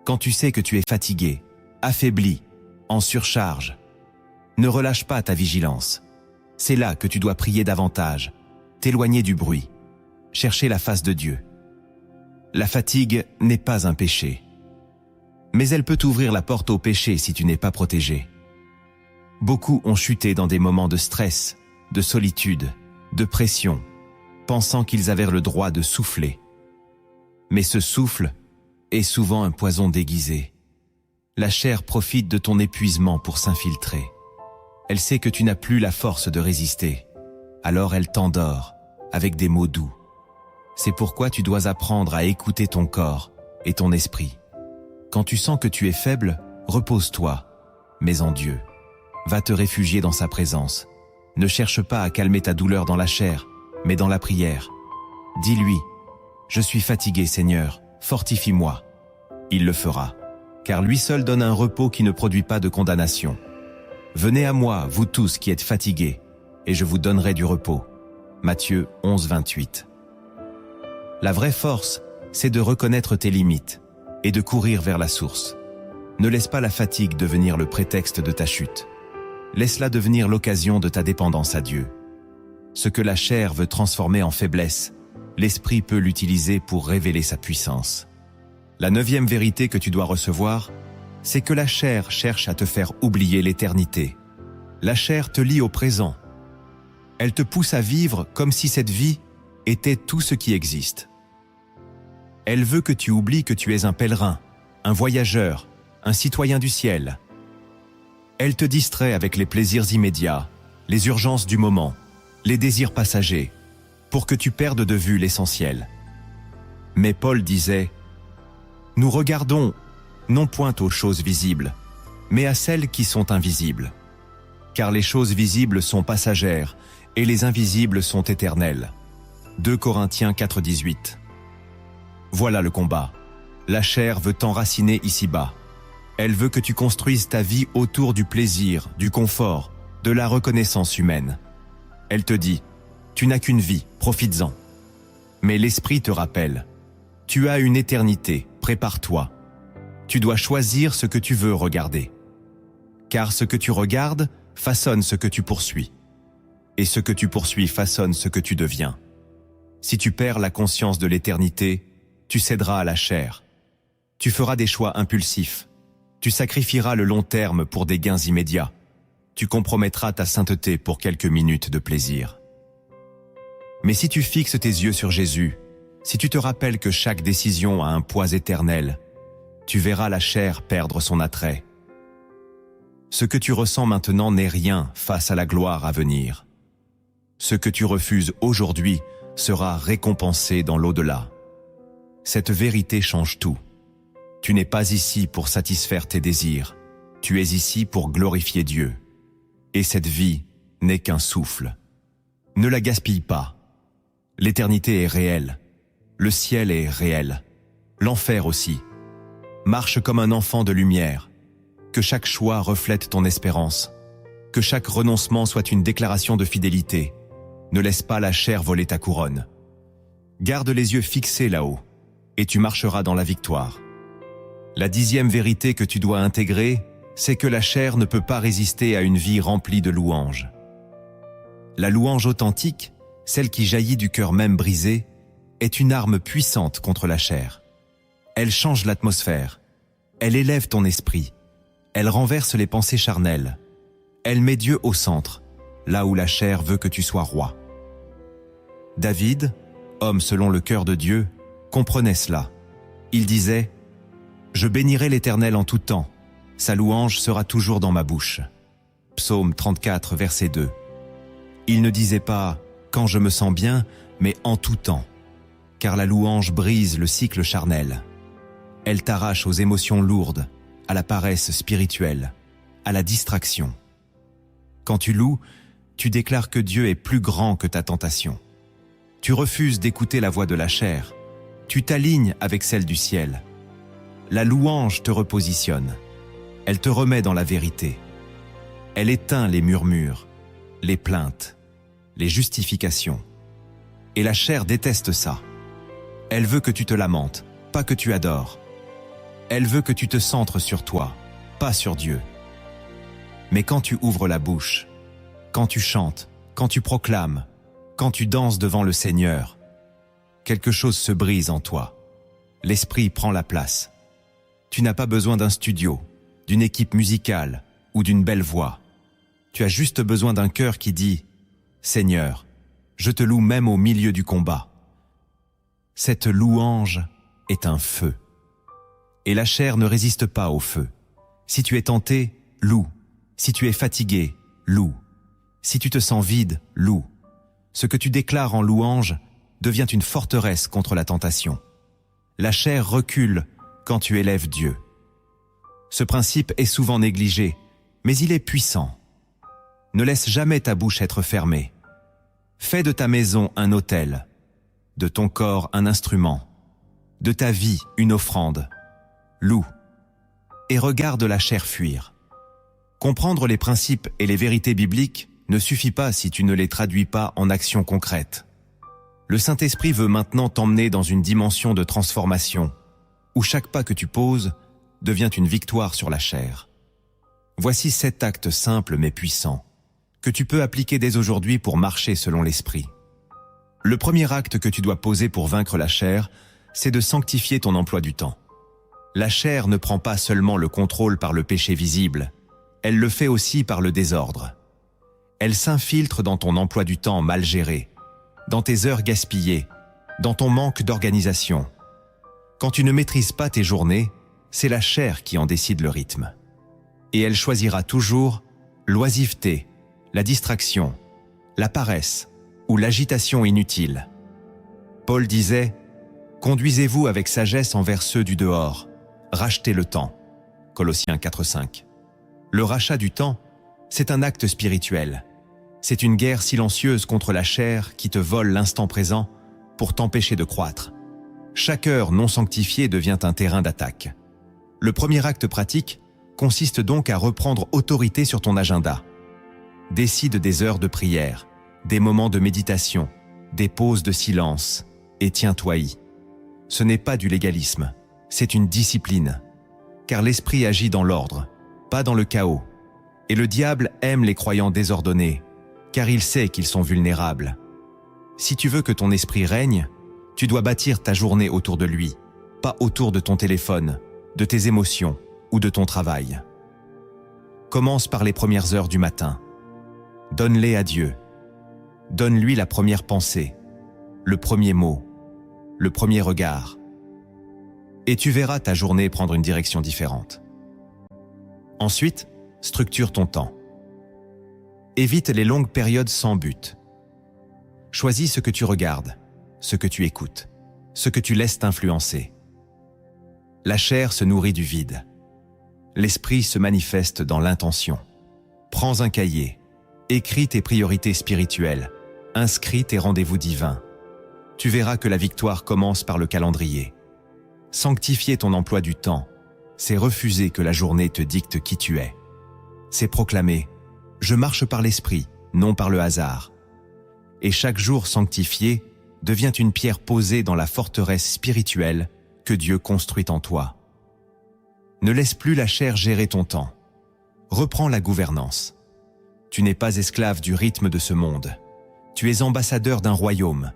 Quand tu sais que tu es fatigué, affaibli, en surcharge, ne relâche pas ta vigilance. C'est là que tu dois prier davantage, t'éloigner du bruit, chercher la face de Dieu. La fatigue n'est pas un péché, mais elle peut t'ouvrir la porte au péché si tu n'es pas protégé. Beaucoup ont chuté dans des moments de stress, de solitude, de pression, pensant qu'ils avaient le droit de souffler. Mais ce souffle est souvent un poison déguisé. La chair profite de ton épuisement pour s'infiltrer. Elle sait que tu n'as plus la force de résister. Alors elle t'endort avec des mots doux. C'est pourquoi tu dois apprendre à écouter ton corps et ton esprit. Quand tu sens que tu es faible, repose-toi, mais en Dieu. Va te réfugier dans sa présence. Ne cherche pas à calmer ta douleur dans la chair, mais dans la prière. Dis-lui, « Je suis fatigué, Seigneur, fortifie-moi. » Il le fera, car lui seul donne un repos qui ne produit pas de condamnation. Venez à moi, vous tous qui êtes fatigués, et je vous donnerai du repos. Matthieu 11, 28. La vraie force, c'est de reconnaître tes limites et de courir vers la source. Ne laisse pas la fatigue devenir le prétexte de ta chute. Laisse-la devenir l'occasion de ta dépendance à Dieu. Ce que la chair veut transformer en faiblesse, l'esprit peut l'utiliser pour révéler sa puissance. La 9e vérité que tu dois recevoir, c'est que la chair cherche à te faire oublier l'éternité. La chair te lie au présent. Elle te pousse à vivre comme si cette vie était tout ce qui existe. Elle veut que tu oublies que tu es un pèlerin, un voyageur, un citoyen du ciel. Elle te distrait avec les plaisirs immédiats, les urgences du moment, les désirs passagers, pour que tu perdes de vue l'essentiel. Mais Paul disait, « Nous regardons non point aux choses visibles, mais à celles qui sont invisibles. Car les choses visibles sont passagères, et les invisibles sont éternelles. » 2 Corinthiens 4, 18. Voilà le combat. La chair veut t'enraciner ici-bas. Elle veut que tu construises ta vie autour du plaisir, du confort, de la reconnaissance humaine. Elle te dit, tu n'as qu'une vie, profites-en. Mais l'esprit te rappelle, tu as une éternité, prépare-toi. Tu dois choisir ce que tu veux regarder. Car ce que tu regardes façonne ce que tu poursuis. Et ce que tu poursuis façonne ce que tu deviens. Si tu perds la conscience de l'éternité, tu céderas à la chair. Tu feras des choix impulsifs. Tu sacrifieras le long terme pour des gains immédiats. Tu compromettras ta sainteté pour quelques minutes de plaisir. Mais si tu fixes tes yeux sur Jésus, si tu te rappelles que chaque décision a un poids éternel, tu verras la chair perdre son attrait. Ce que tu ressens maintenant n'est rien face à la gloire à venir. Ce que tu refuses aujourd'hui sera récompensé dans l'au-delà. Cette vérité change tout. Tu n'es pas ici pour satisfaire tes désirs, tu es ici pour glorifier Dieu. Et cette vie n'est qu'un souffle. Ne la gaspille pas. L'éternité est réelle, le ciel est réel, l'enfer aussi. Marche comme un enfant de lumière, que chaque choix reflète ton espérance, que chaque renoncement soit une déclaration de fidélité. Ne laisse pas la chair voler ta couronne. Garde les yeux fixés là-haut, et tu marcheras dans la victoire. La 10e vérité que tu dois intégrer, c'est que la chair ne peut pas résister à une vie remplie de louanges. La louange authentique, celle qui jaillit du cœur même brisé, est une arme puissante contre la chair. Elle change l'atmosphère, elle élève ton esprit, elle renverse les pensées charnelles, elle met Dieu au centre, là où la chair veut que tu sois roi. David, homme selon le cœur de Dieu, comprenait cela. Il disait « Je bénirai l'Éternel en tout temps, sa louange sera toujours dans ma bouche. » Psaume 34, verset 2. Il ne disait pas « quand je me sens bien », mais en tout temps, car la louange brise le cycle charnel. Elle t'arrache aux émotions lourdes, à la paresse spirituelle, à la distraction. Quand tu loues, tu déclares que Dieu est plus grand que ta tentation. Tu refuses d'écouter la voix de la chair. Tu t'alignes avec celle du ciel. La louange te repositionne. Elle te remet dans la vérité. Elle éteint les murmures, les plaintes, les justifications. Et la chair déteste ça. Elle veut que tu te lamentes, pas que tu adores. Elle veut que tu te centres sur toi, pas sur Dieu. Mais quand tu ouvres la bouche, quand tu chantes, quand tu proclames, quand tu danses devant le Seigneur, quelque chose se brise en toi. L'esprit prend la place. Tu n'as pas besoin d'un studio, d'une équipe musicale ou d'une belle voix. Tu as juste besoin d'un cœur qui dit « Seigneur, je te loue même au milieu du combat. » Cette louange est un feu. Et la chair ne résiste pas au feu. Si tu es tenté, loue. Si tu es fatigué, loue. Si tu te sens vide, loue. Ce que tu déclares en louange devient une forteresse contre la tentation. La chair recule quand tu élèves Dieu. Ce principe est souvent négligé, mais il est puissant. Ne laisse jamais ta bouche être fermée. Fais de ta maison un autel. de ton corps un instrument, de ta vie une offrande. Loue et regarde la chair fuir. Comprendre les principes et les vérités bibliques ne suffit pas si tu ne les traduis pas en actions concrètes. Le Saint-Esprit veut maintenant t'emmener dans une dimension de transformation, où chaque pas que tu poses devient une victoire sur la chair. Voici 7 actes simples mais puissants, que tu peux appliquer dès aujourd'hui pour marcher selon l'Esprit. Le premier acte que tu dois poser pour vaincre la chair, c'est de sanctifier ton emploi du temps. La chair ne prend pas seulement le contrôle par le péché visible, elle le fait aussi par le désordre. Elle s'infiltre dans ton emploi du temps mal géré, dans tes heures gaspillées, dans ton manque d'organisation. Quand tu ne maîtrises pas tes journées, c'est la chair qui en décide le rythme. Et elle choisira toujours l'oisiveté, la distraction, la paresse ou l'agitation inutile. Paul disait « Conduisez-vous avec sagesse envers ceux du dehors, rachetez le temps » Colossiens 4,5. Le rachat du temps, c'est un acte spirituel. C'est une guerre silencieuse contre la chair qui te vole l'instant présent pour t'empêcher de croître. Chaque heure non sanctifiée devient un terrain d'attaque. Le premier acte pratique consiste donc à reprendre autorité sur ton agenda. Décide des heures de prière, des moments de méditation, des pauses de silence, et tiens-toi-y. Ce n'est pas du légalisme, c'est une discipline. Car l'esprit agit dans l'ordre, pas dans le chaos. Et le diable aime les croyants désordonnés, car il sait qu'ils sont vulnérables. Si tu veux que ton esprit règne, tu dois bâtir ta journée autour de lui, pas autour de ton téléphone, de tes émotions ou de ton travail. Commence par les premières heures du matin. Donne-les à Dieu. Donne-lui la première pensée, le premier mot, le premier regard. Et tu verras ta journée prendre une direction différente. Ensuite, structure ton temps. Évite les longues périodes sans but. Choisis ce que tu regardes, ce que tu écoutes, ce que tu laisses t'influencer. La chair se nourrit du vide. L'esprit se manifeste dans l'intention. Prends un cahier, écris tes priorités spirituelles, inscris tes rendez-vous divins. Tu verras que la victoire commence par le calendrier. Sanctifier ton emploi du temps, c'est refuser que la journée te dicte qui tu es. C'est proclamer « Je marche par l'esprit, non par le hasard ». Et chaque jour sanctifié devient une pierre posée dans la forteresse spirituelle que Dieu construit en toi. Ne laisse plus la chair gérer ton temps. Reprends la gouvernance. Tu n'es pas esclave du rythme de ce monde. Tu es ambassadeur d'un royaume.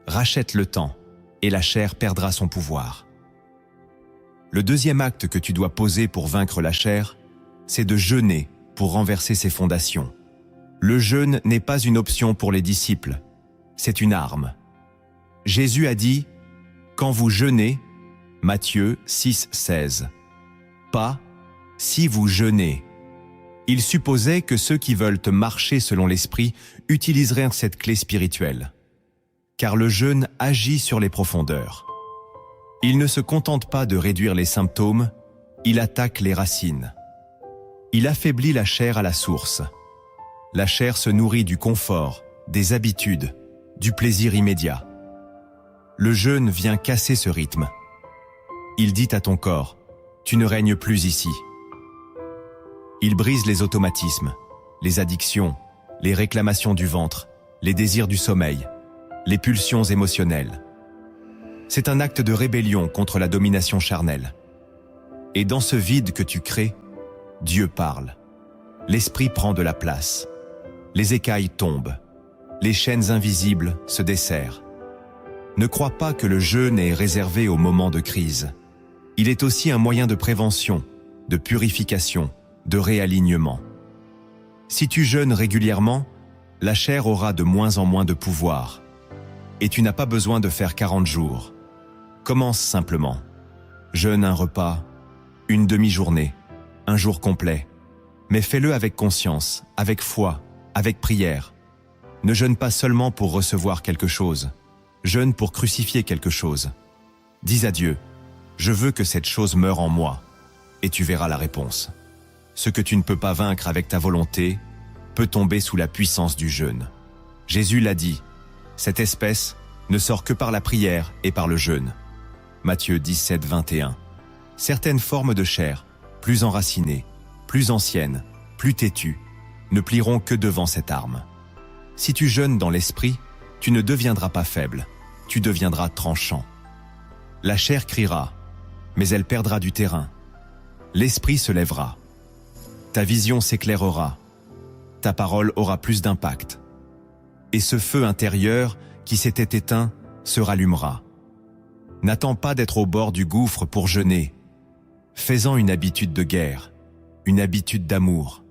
Rachète le temps et la chair perdra son pouvoir. Le deuxième acte que tu dois poser pour vaincre la chair, c'est de jeûner pour renverser ses fondations. Le jeûne n'est pas une option pour les disciples, c'est une arme. Jésus a dit « Quand vous jeûnez » Matthieu 6,16. Pas « si vous jeûnez ». Il supposait que ceux qui veulent marcher selon l'esprit utiliseraient cette clé spirituelle. Car le jeûne agit sur les profondeurs. Il ne se contente pas de réduire les symptômes, il attaque les racines. Il affaiblit la chair à la source. La chair se nourrit du confort, des habitudes, du plaisir immédiat. Le jeûne vient casser ce rythme. Il dit à ton corps, tu ne règnes plus ici. Il brise les automatismes, les addictions, les réclamations du ventre, les désirs du sommeil, les pulsions émotionnelles. C'est un acte de rébellion contre la domination charnelle. Et dans ce vide que tu crées, Dieu parle. L'esprit prend de la place. Les écailles tombent. Les chaînes invisibles se desserrent. Ne crois pas que le jeûne est réservé aux moments de crise. Il est aussi un moyen de prévention, de purification, de réalignement. Si tu jeûnes régulièrement, la chair aura de moins en moins de pouvoir. Et tu n'as pas besoin de faire 40 jours. Commence simplement. Jeûne un repas, une demi-journée, un jour complet. Mais fais-le avec conscience, avec foi, avec prière. Ne jeûne pas seulement pour recevoir quelque chose. Jeûne pour crucifier quelque chose. Dis à Dieu, je veux que cette chose meure en moi. Et tu verras la réponse. Ce que tu ne peux pas vaincre avec ta volonté peut tomber sous la puissance du jeûne. Jésus l'a dit, cette espèce ne sort que par la prière et par le jeûne. Matthieu 17, 21. Certaines formes de chair, plus enracinées, plus anciennes, plus têtues, ne plieront que devant cette arme. Si tu jeûnes dans l'esprit, tu ne deviendras pas faible, tu deviendras tranchant. La chair criera, mais elle perdra du terrain. L'esprit se lèvera. Ta vision s'éclairera. Ta parole aura plus d'impact. Et ce feu intérieur qui s'était éteint se rallumera. N'attends pas d'être au bord du gouffre pour jeûner. Fais-en une habitude de guerre, une habitude d'amour,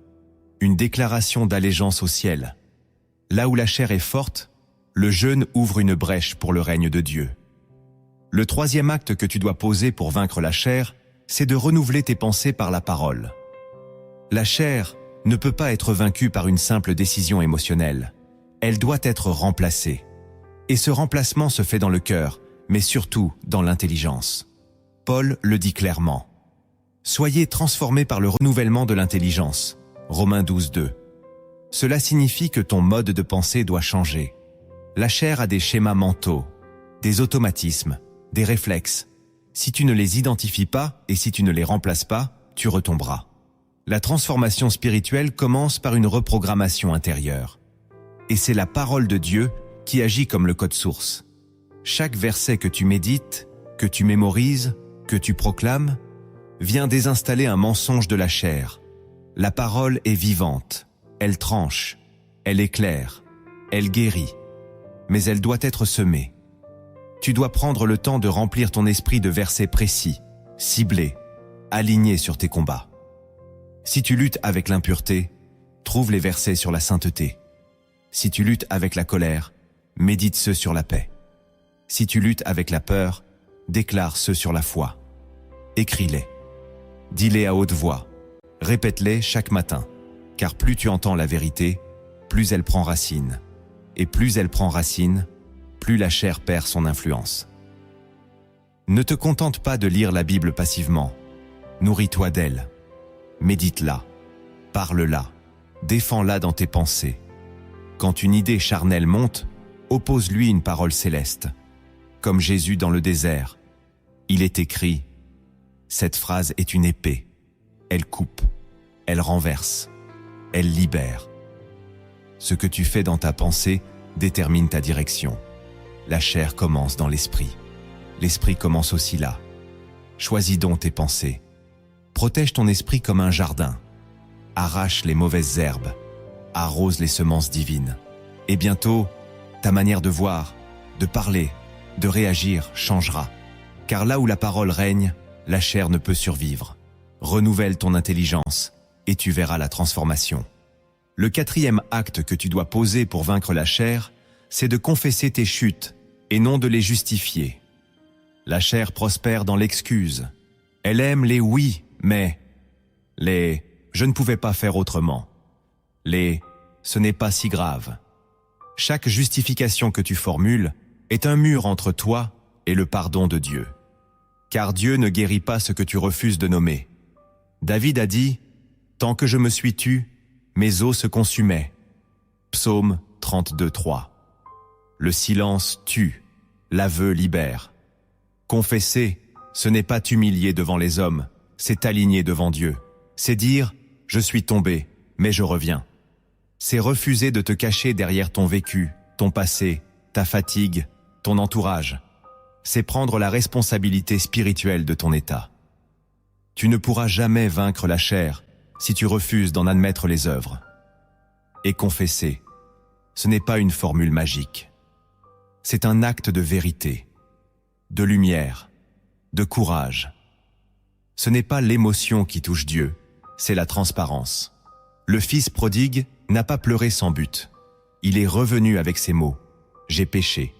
une déclaration d'allégeance au ciel. Là où la chair est forte, le jeûne ouvre une brèche pour le règne de Dieu. Le troisième acte que tu dois poser pour vaincre la chair, c'est de renouveler tes pensées par la parole. La chair ne peut pas être vaincue par une simple décision émotionnelle. Elle doit être remplacée. Et ce remplacement se fait dans le cœur, mais surtout dans l'intelligence. Paul le dit clairement. Soyez transformés par le renouvellement de l'intelligence. Romains 12, 2. Cela signifie que ton mode de pensée doit changer. La chair a des schémas mentaux, des automatismes, des réflexes. Si tu ne les identifies pas et si tu ne les remplaces pas, tu retomberas. La transformation spirituelle commence par une reprogrammation intérieure. Et c'est la parole de Dieu qui agit comme le code source. Chaque verset que tu médites, que tu mémorises, que tu proclames, vient désinstaller un mensonge de la chair. La parole est vivante, elle tranche, elle éclaire, elle guérit, mais elle doit être semée. Tu dois prendre le temps de remplir ton esprit de versets précis, ciblés, alignés sur tes combats. Si tu luttes avec l'impureté, trouve les versets sur la sainteté. Si tu luttes avec la colère, médite ceux sur la paix. Si tu luttes avec la peur, déclare ceux sur la foi. Écris-les. Dis-les à haute voix. Répète-les chaque matin. Car plus tu entends la vérité, plus elle prend racine. Et plus elle prend racine, plus la chair perd son influence. Ne te contente pas de lire la Bible passivement. Nourris-toi d'elle. Médite-la. Parle-la. Défends-la dans tes pensées. Quand une idée charnelle monte, oppose-lui une parole céleste. Comme Jésus dans le désert. Il est écrit, cette phrase est une épée. Elle coupe, elle renverse, elle libère. Ce que tu fais dans ta pensée détermine ta direction. La chair commence dans l'esprit. L'esprit commence aussi là. Choisis donc tes pensées. Protège ton esprit comme un jardin. Arrache les mauvaises herbes. Arrose les semences divines. Et bientôt, ta manière de voir, de parler, de réagir changera. Car là où la parole règne, la chair ne peut survivre. Renouvelle ton intelligence et tu verras la transformation. Le quatrième acte que tu dois poser pour vaincre la chair, c'est de confesser tes chutes et non de les justifier. La chair prospère dans l'excuse. Elle aime les oui, mais les « je ne pouvais pas faire autrement », les « ce n'est pas si grave ». Chaque justification que tu formules est un mur entre toi et le pardon de Dieu. Car Dieu ne guérit pas ce que tu refuses de nommer. David a dit « Tant que je me suis tu, mes os se consumaient ». Psaume 32, 3. Le silence tue, l'aveu libère. Confesser, ce n'est pas t'humilier devant les hommes, c'est t'aligner devant Dieu. C'est dire « Je suis tombé, mais je reviens ». C'est refuser de te cacher derrière ton vécu, ton passé, ta fatigue, ton entourage. C'est prendre la responsabilité spirituelle de ton état. Tu ne pourras jamais vaincre la chair si tu refuses d'en admettre les œuvres. Et confesser, ce n'est pas une formule magique. C'est un acte de vérité, de lumière, de courage. Ce n'est pas l'émotion qui touche Dieu, c'est la transparence. Le fils prodigue n'a pas pleuré sans but. Il est revenu avec ces mots « J'ai péché ».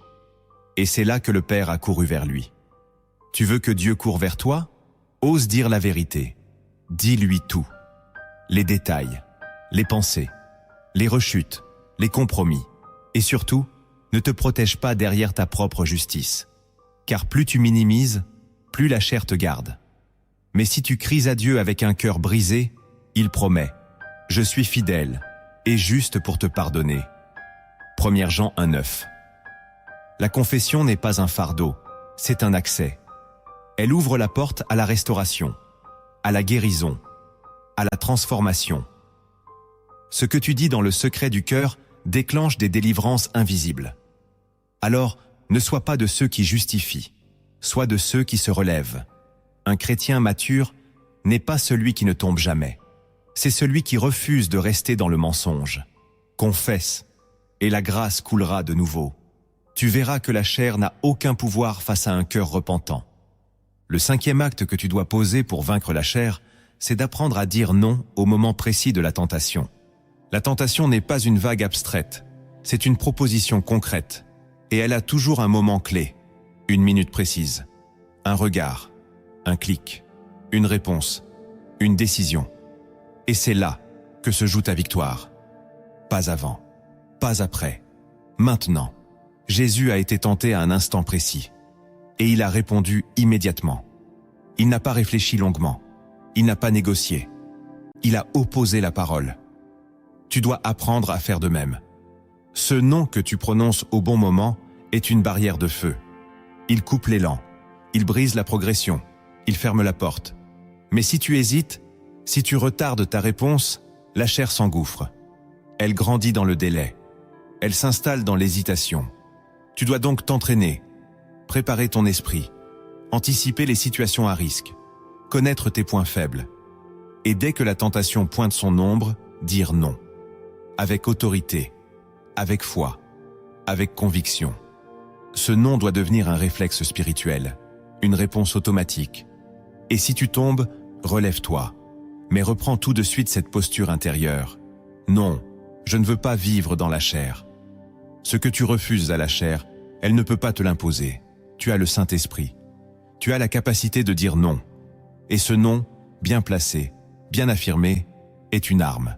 Et c'est là que le Père a couru vers lui. Tu veux que Dieu court vers toi? Ose dire la vérité. Dis-lui tout. Les détails, les pensées, les rechutes, les compromis. Et surtout, ne te protège pas derrière ta propre justice. Car plus tu minimises, plus la chair te garde. Mais si tu cries à Dieu avec un cœur brisé, il promet « Je suis fidèle et juste pour te pardonner ». 1 Jean 1,9. La confession n'est pas un fardeau, c'est un accès. Elle ouvre la porte à la restauration, à la guérison, à la transformation. Ce que tu dis dans le secret du cœur déclenche des délivrances invisibles. Alors, ne sois pas de ceux qui justifient, sois de ceux qui se relèvent. Un chrétien mature n'est pas celui qui ne tombe jamais. C'est celui qui refuse de rester dans le mensonge. Confesse, et la grâce coulera de nouveau. Tu verras que la chair n'a aucun pouvoir face à un cœur repentant. Le 5e acte que tu dois poser pour vaincre la chair, c'est d'apprendre à dire non au moment précis de la tentation. La tentation n'est pas une vague abstraite, c'est une proposition concrète, et elle a toujours un moment clé, une minute précise, un regard, un clic, une réponse, une décision. Et c'est là que se joue ta victoire. Pas avant, pas après, maintenant. Jésus a été tenté à un instant précis, et il a répondu immédiatement. Il n'a pas réfléchi longuement, il n'a pas négocié, il a opposé la parole. Tu dois apprendre à faire de même. Ce non que tu prononces au bon moment est une barrière de feu. Il coupe l'élan, il brise la progression, il ferme la porte. Mais si tu hésites, si tu retardes ta réponse, la chair s'engouffre. Elle grandit dans le délai. Elle s'installe dans l'hésitation. Tu dois donc t'entraîner, préparer ton esprit, anticiper les situations à risque, connaître tes points faibles. Et dès que la tentation pointe son ombre, dire non. Avec autorité, avec foi, avec conviction. Ce non doit devenir un réflexe spirituel, une réponse automatique. Et si tu tombes, relève-toi, mais reprends tout de suite cette posture intérieure. Non, je ne veux pas vivre dans la chair. Ce que tu refuses à la chair, elle ne peut pas te l'imposer. Tu as le Saint-Esprit. Tu as la capacité de dire non. Et ce non, bien placé, bien affirmé, est une arme.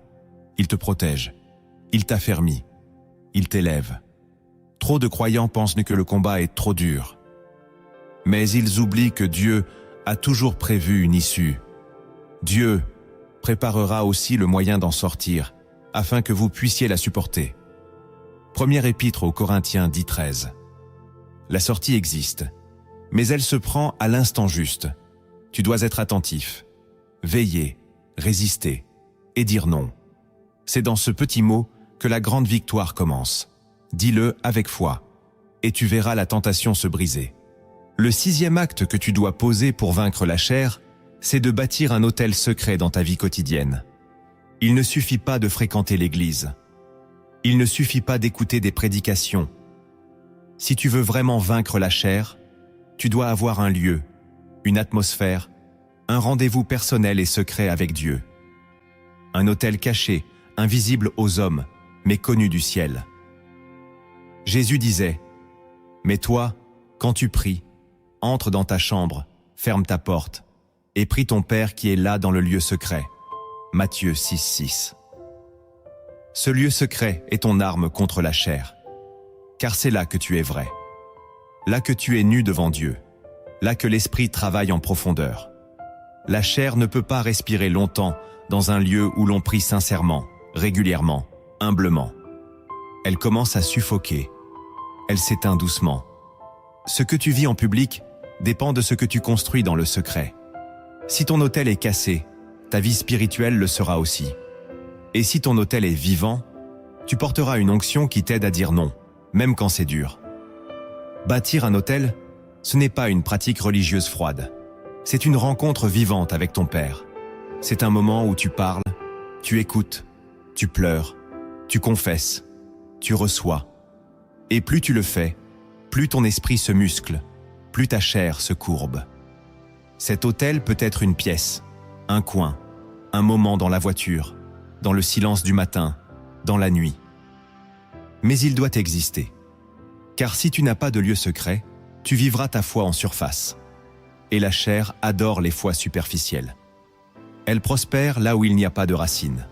Il te protège. Il t'affermit. Il t'élève. Trop de croyants pensent que le combat est trop dur. Mais ils oublient que Dieu a toujours prévu une issue. Dieu préparera aussi le moyen d'en sortir, afin que vous puissiez la supporter. Première épître aux Corinthiens 10:13. La sortie existe, mais elle se prend à l'instant juste. Tu dois être attentif, veiller, résister et dire non. C'est dans ce petit mot que la grande victoire commence. Dis-le avec foi, et tu verras la tentation se briser. Le 6e acte que tu dois poser pour vaincre la chair, c'est de bâtir un autel secret dans ta vie quotidienne. Il ne suffit pas de fréquenter l'église. Il ne suffit pas d'écouter des prédications. Si tu veux vraiment vaincre la chair, tu dois avoir un lieu, une atmosphère, un rendez-vous personnel et secret avec Dieu. Un autel caché, invisible aux hommes, mais connu du ciel. Jésus disait, « Mais toi, quand tu pries, entre dans ta chambre, ferme ta porte, et prie ton Père qui est là dans le lieu secret. » Matthieu 6:6. Ce lieu secret est ton arme contre la chair, car c'est là que tu es vrai. Là que tu es nu devant Dieu, là que l'esprit travaille en profondeur. La chair ne peut pas respirer longtemps dans un lieu où l'on prie sincèrement, régulièrement, humblement. Elle commence à suffoquer. Elle s'éteint doucement. Ce que tu vis en public dépend de ce que tu construis dans le secret. Si ton autel est cassé, ta vie spirituelle le sera aussi. Et si ton autel est vivant, tu porteras une onction qui t'aide à dire non, même quand c'est dur. Bâtir un autel, ce n'est pas une pratique religieuse froide. C'est une rencontre vivante avec ton Père. C'est un moment où tu parles, tu écoutes, tu pleures, tu confesses, tu reçois. Et plus tu le fais, plus ton esprit se muscle, plus ta chair se courbe. Cet autel peut être une pièce, un coin, un moment dans la voiture, dans le silence du matin, dans la nuit. Mais il doit exister. Car si tu n'as pas de lieu secret, tu vivras ta foi en surface. Et la chair adore les foi superficielles. Elle prospère là où il n'y a pas de racines.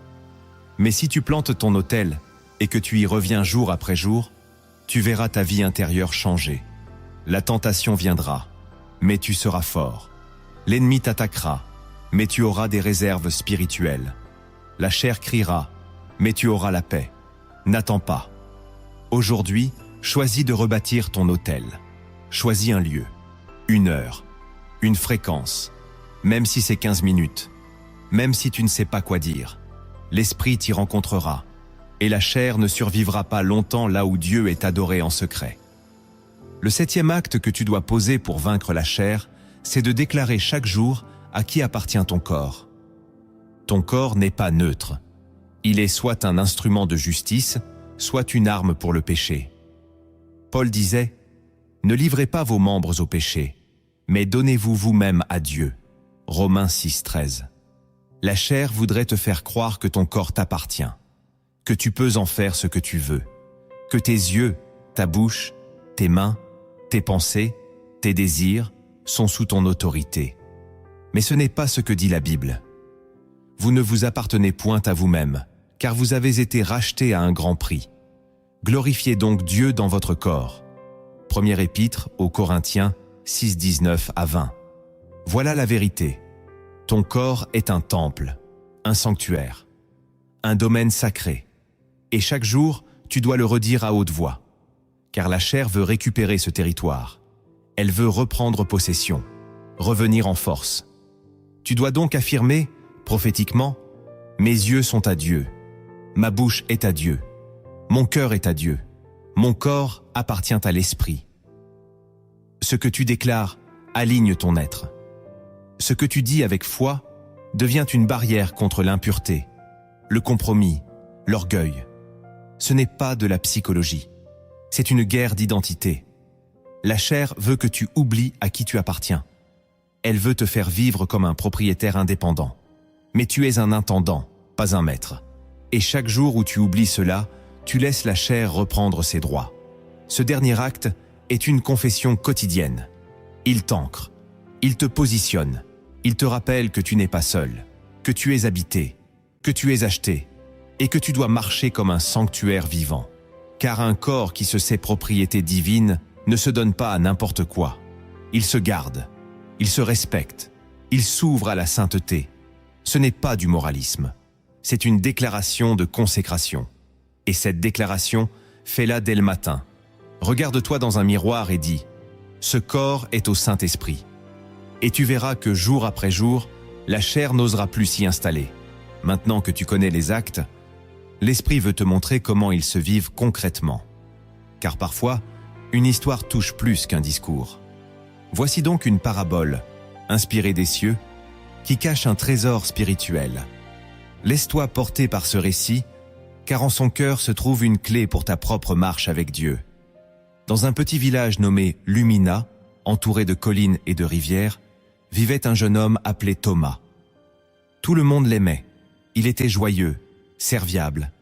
Mais si tu plantes ton autel et que tu y reviens jour après jour, tu verras ta vie intérieure changer. La tentation viendra, mais tu seras fort. L'ennemi t'attaquera, mais tu auras des réserves spirituelles. La chair criera, mais tu auras la paix. N'attends pas. Aujourd'hui, choisis de rebâtir ton autel. Choisis un lieu, une heure, une fréquence, même si c'est 15 minutes, même si tu ne sais pas quoi dire. L'esprit t'y rencontrera, et la chair ne survivra pas longtemps là où Dieu est adoré en secret. Le 7e acte que tu dois poser pour vaincre la chair, c'est de déclarer chaque jour à qui appartient ton corps. Ton corps n'est pas neutre. Il est soit un instrument de justice, soit une arme pour le péché. Paul disait « Ne livrez pas vos membres au péché, mais donnez-vous vous-même à Dieu. » Romains 6,13. La chair voudrait te faire croire que ton corps t'appartient, que tu peux en faire ce que tu veux, que tes yeux, ta bouche, tes mains, tes pensées, tes désirs sont sous ton autorité. Mais ce n'est pas ce que dit la Bible. Vous ne vous appartenez point à vous-même, car vous avez été rachetés à un grand prix. Glorifiez donc Dieu dans votre corps. Première épître aux Corinthiens 6, 19 à 20. Voilà la vérité. Ton corps est un temple, un sanctuaire, un domaine sacré. Et chaque jour, tu dois le redire à haute voix. Car la chair veut récupérer ce territoire. Elle veut reprendre possession, revenir en force. Tu dois donc affirmer, prophétiquement, « Mes yeux sont à Dieu, ma bouche est à Dieu, mon cœur est à Dieu, mon corps appartient à l'esprit. » Ce que tu déclares aligne ton être. Ce que tu dis avec foi devient une barrière contre l'impureté, le compromis, l'orgueil. Ce n'est pas de la psychologie. C'est une guerre d'identité. La chair veut que tu oublies à qui tu appartiens. Elle veut te faire vivre comme un propriétaire indépendant. Mais tu es un intendant, pas un maître. Et chaque jour où tu oublies cela, tu laisses la chair reprendre ses droits. Ce dernier acte est une confession quotidienne. Il t'ancre, il te positionne, il te rappelle que tu n'es pas seul, que tu es habité, que tu es acheté, et que tu dois marcher comme un sanctuaire vivant. Car un corps qui se sait propriété divine ne se donne pas à n'importe quoi. Il se garde, il se respecte, il s'ouvre à la sainteté. Ce n'est pas du moralisme, c'est une déclaration de consécration. Et cette déclaration, fais-la dès le matin. Regarde-toi dans un miroir et dis « Ce corps est au Saint-Esprit ». Et tu verras que jour après jour, la chair n'osera plus s'y installer. Maintenant que tu connais les actes, l'Esprit veut te montrer comment ils se vivent concrètement. Car parfois, une histoire touche plus qu'un discours. Voici donc une parabole, inspirée des cieux, qui cache un trésor spirituel. Laisse-toi porter par ce récit, car en son cœur se trouve une clé pour ta propre marche avec Dieu. Dans un petit village nommé Lumina, entouré de collines et de rivières, vivait un jeune homme appelé Thomas. Tout le monde l'aimait. Il était joyeux, serviable,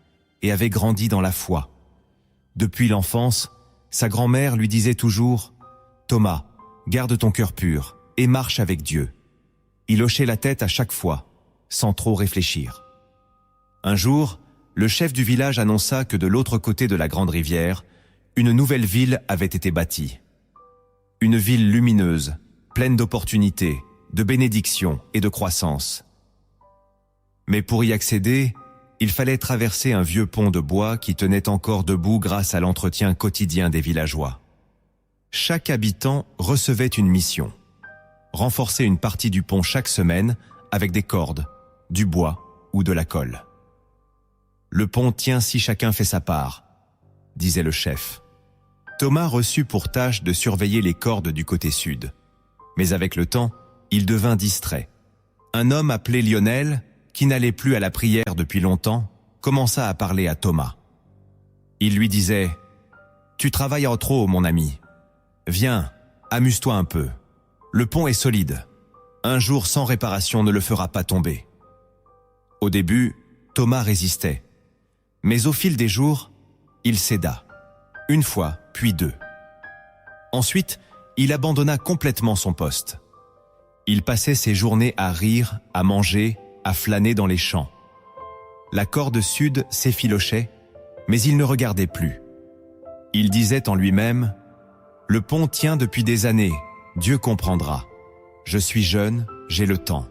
et avait grandi dans la foi. Depuis l'enfance, sa grand-mère lui disait toujours « Thomas, garde ton cœur pur et marche avec Dieu ». Il hochait la tête à chaque fois, sans trop réfléchir. Un jour, le chef du village annonça que de l'autre côté de la grande rivière, une nouvelle ville avait été bâtie. Une ville lumineuse, pleine d'opportunités, de bénédictions et de croissance. Mais pour y accéder, il fallait traverser un vieux pont de bois qui tenait encore debout grâce à l'entretien quotidien des villageois. Chaque habitant recevait une mission. Renforcer une partie du pont chaque semaine avec des cordes, du bois ou de la colle. Le pont tient si chacun fait sa part, disait le chef. Thomas reçut pour tâche de surveiller les cordes du côté sud. Mais avec le temps, il devint distrait. Un homme appelé Lionel, qui n'allait plus à la prière depuis longtemps, commença à parler à Thomas. Il lui disait « Tu travailles en trop, mon ami. Viens, amuse-toi un peu. Le pont est solide. Un jour sans réparation ne le fera pas tomber. » Au début, Thomas résistait. Mais au fil des jours, il céda. Une fois, puis deux. Ensuite, il abandonna complètement son poste. Il passait ses journées à rire, à manger, à flâner dans les champs. La corde sud s'effilochait, mais il ne regardait plus. Il disait en lui-même « Le pont tient depuis des années, Dieu comprendra. Je suis jeune, j'ai le temps. »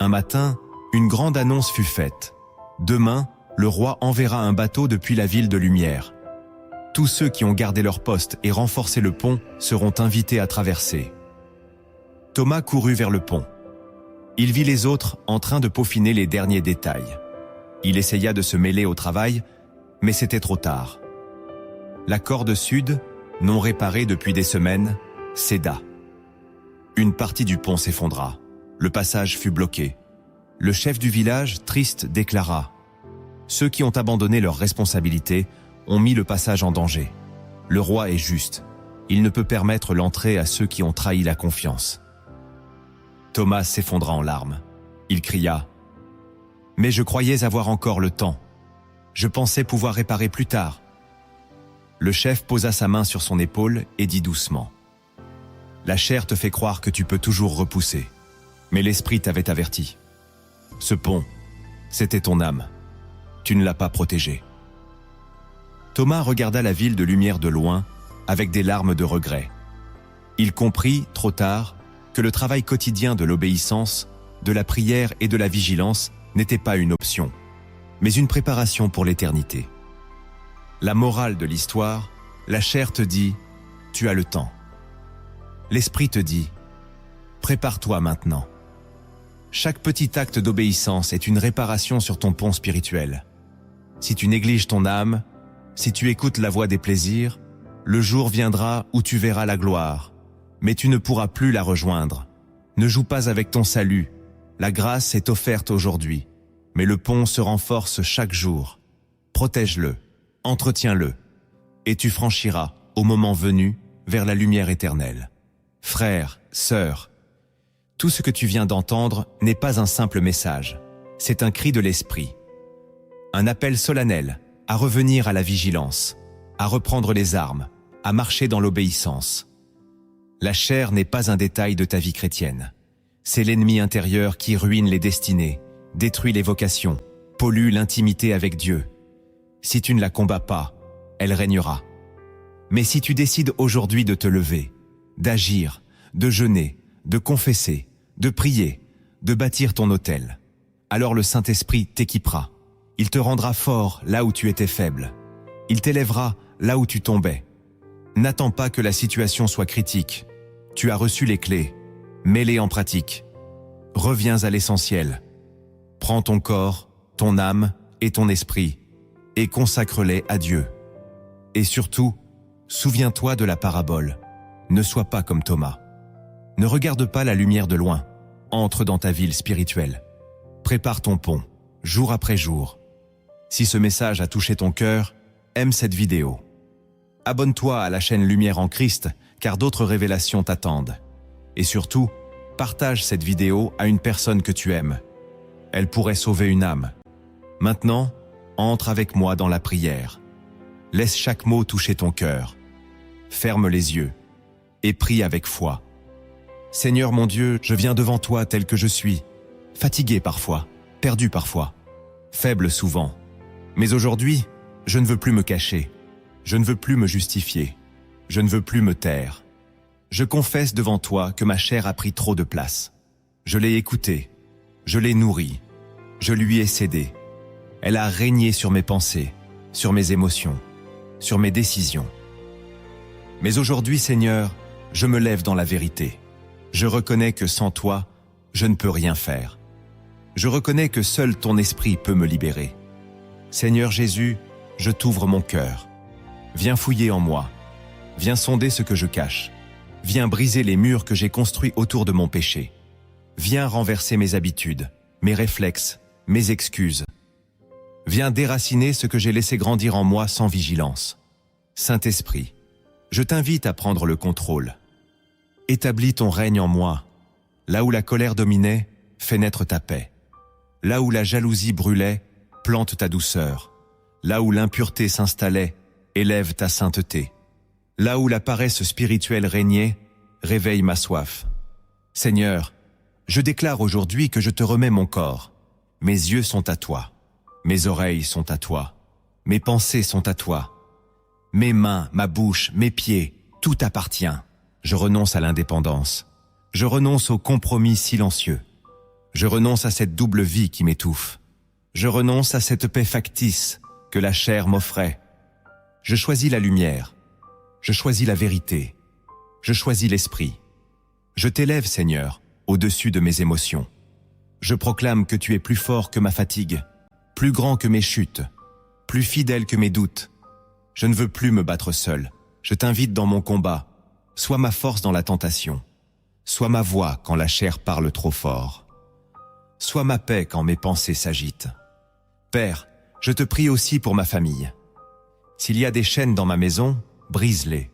Un matin, une grande annonce fut faite. Demain, le roi enverra un bateau depuis la ville de Lumière. Tous ceux qui ont gardé leur poste et renforcé le pont seront invités à traverser. Thomas courut vers le pont. Il vit les autres en train de peaufiner les derniers détails. Il essaya de se mêler au travail, mais c'était trop tard. La corde sud, non réparée depuis des semaines, céda. Une partie du pont s'effondra. Le passage fut bloqué. Le chef du village, triste, déclara « Ceux qui ont abandonné leurs responsabilités ont mis le passage en danger. Le roi est juste. Il ne peut permettre l'entrée à ceux qui ont trahi la confiance. » Thomas s'effondra en larmes. Il cria « Mais je croyais avoir encore le temps. Je pensais pouvoir réparer plus tard. » Le chef posa sa main sur son épaule et dit doucement « La chair te fait croire que tu peux toujours repousser. Mais l'esprit t'avait averti. Ce pont, c'était ton âme. Tu ne l'as pas protégé. » Thomas regarda la ville de lumière de loin, avec des larmes de regret. Il comprit, trop tard, que le travail quotidien de l'obéissance, de la prière et de la vigilance n'était pas une option, mais une préparation pour l'éternité. La morale de l'histoire, la chair te dit « Tu as le temps ». L'esprit te dit « Prépare-toi maintenant ». Chaque petit acte d'obéissance est une réparation sur ton pont spirituel. Si tu négliges ton âme, si tu écoutes la voix des plaisirs, le jour viendra où tu verras la gloire, mais tu ne pourras plus la rejoindre. Ne joue pas avec ton salut. La grâce est offerte aujourd'hui, mais le pont se renforce chaque jour. Protège-le, entretiens-le, et tu franchiras, au moment venu, vers la lumière éternelle. Frères, sœurs, tout ce que tu viens d'entendre n'est pas un simple message, c'est un cri de l'esprit. Un appel solennel à revenir à la vigilance, à reprendre les armes, à marcher dans l'obéissance. La chair n'est pas un détail de ta vie chrétienne. C'est l'ennemi intérieur qui ruine les destinées, détruit les vocations, pollue l'intimité avec Dieu. Si tu ne la combats pas, elle régnera. Mais si tu décides aujourd'hui de te lever, d'agir, de jeûner, de confesser, de prier, de bâtir ton autel, alors le Saint-Esprit t'équipera. Il te rendra fort là où tu étais faible. Il t'élèvera là où tu tombais. N'attends pas que la situation soit critique. Tu as reçu les clés. Mets-les en pratique. Reviens à l'essentiel. Prends ton corps, ton âme et ton esprit et consacre-les à Dieu. Et surtout, souviens-toi de la parabole. Ne sois pas comme Thomas. Ne regarde pas la lumière de loin. Entre dans ta ville spirituelle. Prépare ton pont, jour après jour. Si ce message a touché ton cœur, aime cette vidéo. Abonne-toi à la chaîne Lumière en Christ, car d'autres révélations t'attendent. Et surtout, partage cette vidéo à une personne que tu aimes. Elle pourrait sauver une âme. Maintenant, entre avec moi dans la prière. Laisse chaque mot toucher ton cœur. Ferme les yeux et prie avec foi. Seigneur mon Dieu, je viens devant toi tel que je suis, fatigué parfois, perdu parfois, faible souvent. Mais aujourd'hui, je ne veux plus me cacher, je ne veux plus me justifier, je ne veux plus me taire. Je confesse devant toi que ma chair a pris trop de place. Je l'ai écoutée, je l'ai nourrie, je lui ai cédé. Elle a régné sur mes pensées, sur mes émotions, sur mes décisions. Mais aujourd'hui, Seigneur, je me lève dans la vérité. Je reconnais que sans toi, je ne peux rien faire. Je reconnais que seul ton esprit peut me libérer. Seigneur Jésus, je t'ouvre mon cœur. Viens fouiller en moi. Viens sonder ce que je cache. Viens briser les murs que j'ai construits autour de mon péché. Viens renverser mes habitudes, mes réflexes, mes excuses. Viens déraciner ce que j'ai laissé grandir en moi sans vigilance. Saint-Esprit, je t'invite à prendre le contrôle. Établis ton règne en moi. Là où la colère dominait, fais naître ta paix. Là où la jalousie brûlait, plante ta douceur. Là où l'impureté s'installait, élève ta sainteté. Là où la paresse spirituelle régnait, réveille ma soif. Seigneur, je déclare aujourd'hui que je te remets mon corps. Mes yeux sont à toi. Mes oreilles sont à toi. Mes pensées sont à toi. Mes mains, ma bouche, mes pieds, tout t'appartient. Je renonce à l'indépendance. Je renonce au compromis silencieux. Je renonce à cette double vie qui m'étouffe. Je renonce à cette paix factice que la chair m'offrait. Je choisis la lumière. Je choisis la vérité. Je choisis l'esprit. Je t'élève, Seigneur, au-dessus de mes émotions. Je proclame que tu es plus fort que ma fatigue, plus grand que mes chutes, plus fidèle que mes doutes. Je ne veux plus me battre seul. Je t'invite dans mon combat. Sois ma force dans la tentation. Sois ma voix quand la chair parle trop fort. Sois ma paix quand mes pensées s'agitent. Père, je te prie aussi pour ma famille. S'il y a des chaînes dans ma maison, brise-les.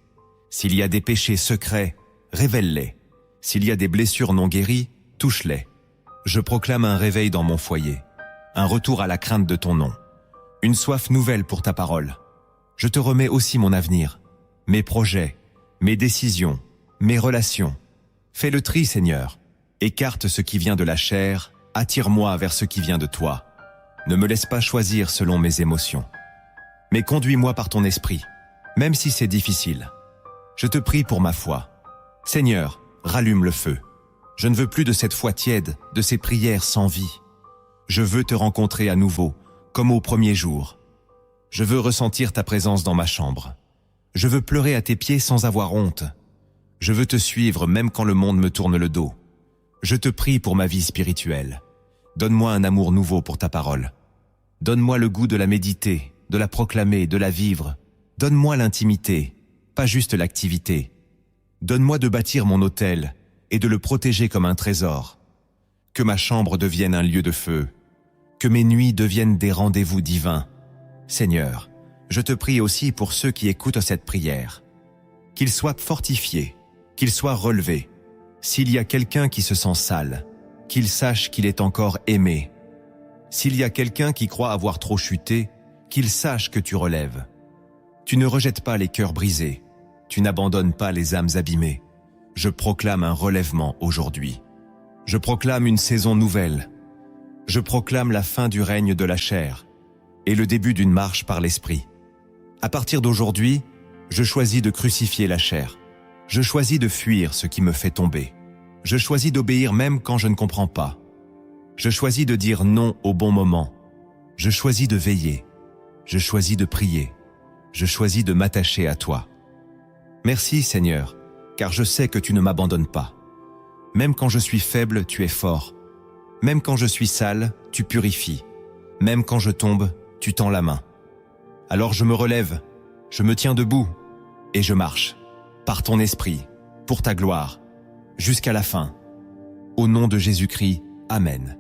S'il y a des péchés secrets, révèle-les. S'il y a des blessures non guéries, touche-les. Je proclame un réveil dans mon foyer, un retour à la crainte de ton nom, une soif nouvelle pour ta parole. Je te remets aussi mon avenir, mes projets, mes décisions, mes relations. Fais le tri, Seigneur. Écarte ce qui vient de la chair, attire-moi vers ce qui vient de toi. Ne me laisse pas choisir selon mes émotions. Mais conduis-moi par ton esprit, même si c'est difficile. Je te prie pour ma foi. Seigneur, rallume le feu. Je ne veux plus de cette foi tiède, de ces prières sans vie. Je veux te rencontrer à nouveau, comme au premier jour. Je veux ressentir ta présence dans ma chambre. Je veux pleurer à tes pieds sans avoir honte. Je veux te suivre même quand le monde me tourne le dos. Je te prie pour ma vie spirituelle. Donne-moi un amour nouveau pour ta parole. Donne-moi le goût de la méditer, de la proclamer, de la vivre. Donne-moi l'intimité, pas juste l'activité. Donne-moi de bâtir mon autel et de le protéger comme un trésor. Que ma chambre devienne un lieu de feu. Que mes nuits deviennent des rendez-vous divins. Seigneur, je te prie aussi pour ceux qui écoutent cette prière. Qu'ils soient fortifiés, qu'ils soient relevés. S'il y a quelqu'un qui se sent sale, qu'il sache qu'il est encore aimé. S'il y a quelqu'un qui croit avoir trop chuté, qu'il sache que tu relèves. Tu ne rejettes pas les cœurs brisés. Tu n'abandonnes pas les âmes abîmées. Je proclame un relèvement aujourd'hui. Je proclame une saison nouvelle. Je proclame la fin du règne de la chair et le début d'une marche par l'esprit. À partir d'aujourd'hui, je choisis de crucifier la chair. Je choisis de fuir ce qui me fait tomber. Je choisis d'obéir même quand je ne comprends pas. Je choisis de dire non au bon moment. Je choisis de veiller. Je choisis de prier. Je choisis de m'attacher à toi. Merci, Seigneur, car je sais que tu ne m'abandonnes pas. Même quand je suis faible, tu es fort. Même quand je suis sale, tu purifies. Même quand je tombe, tu tends la main. Alors je me relève, je me tiens debout et je marche, par ton esprit, pour ta gloire, jusqu'à la fin. Au nom de Jésus-Christ, Amen.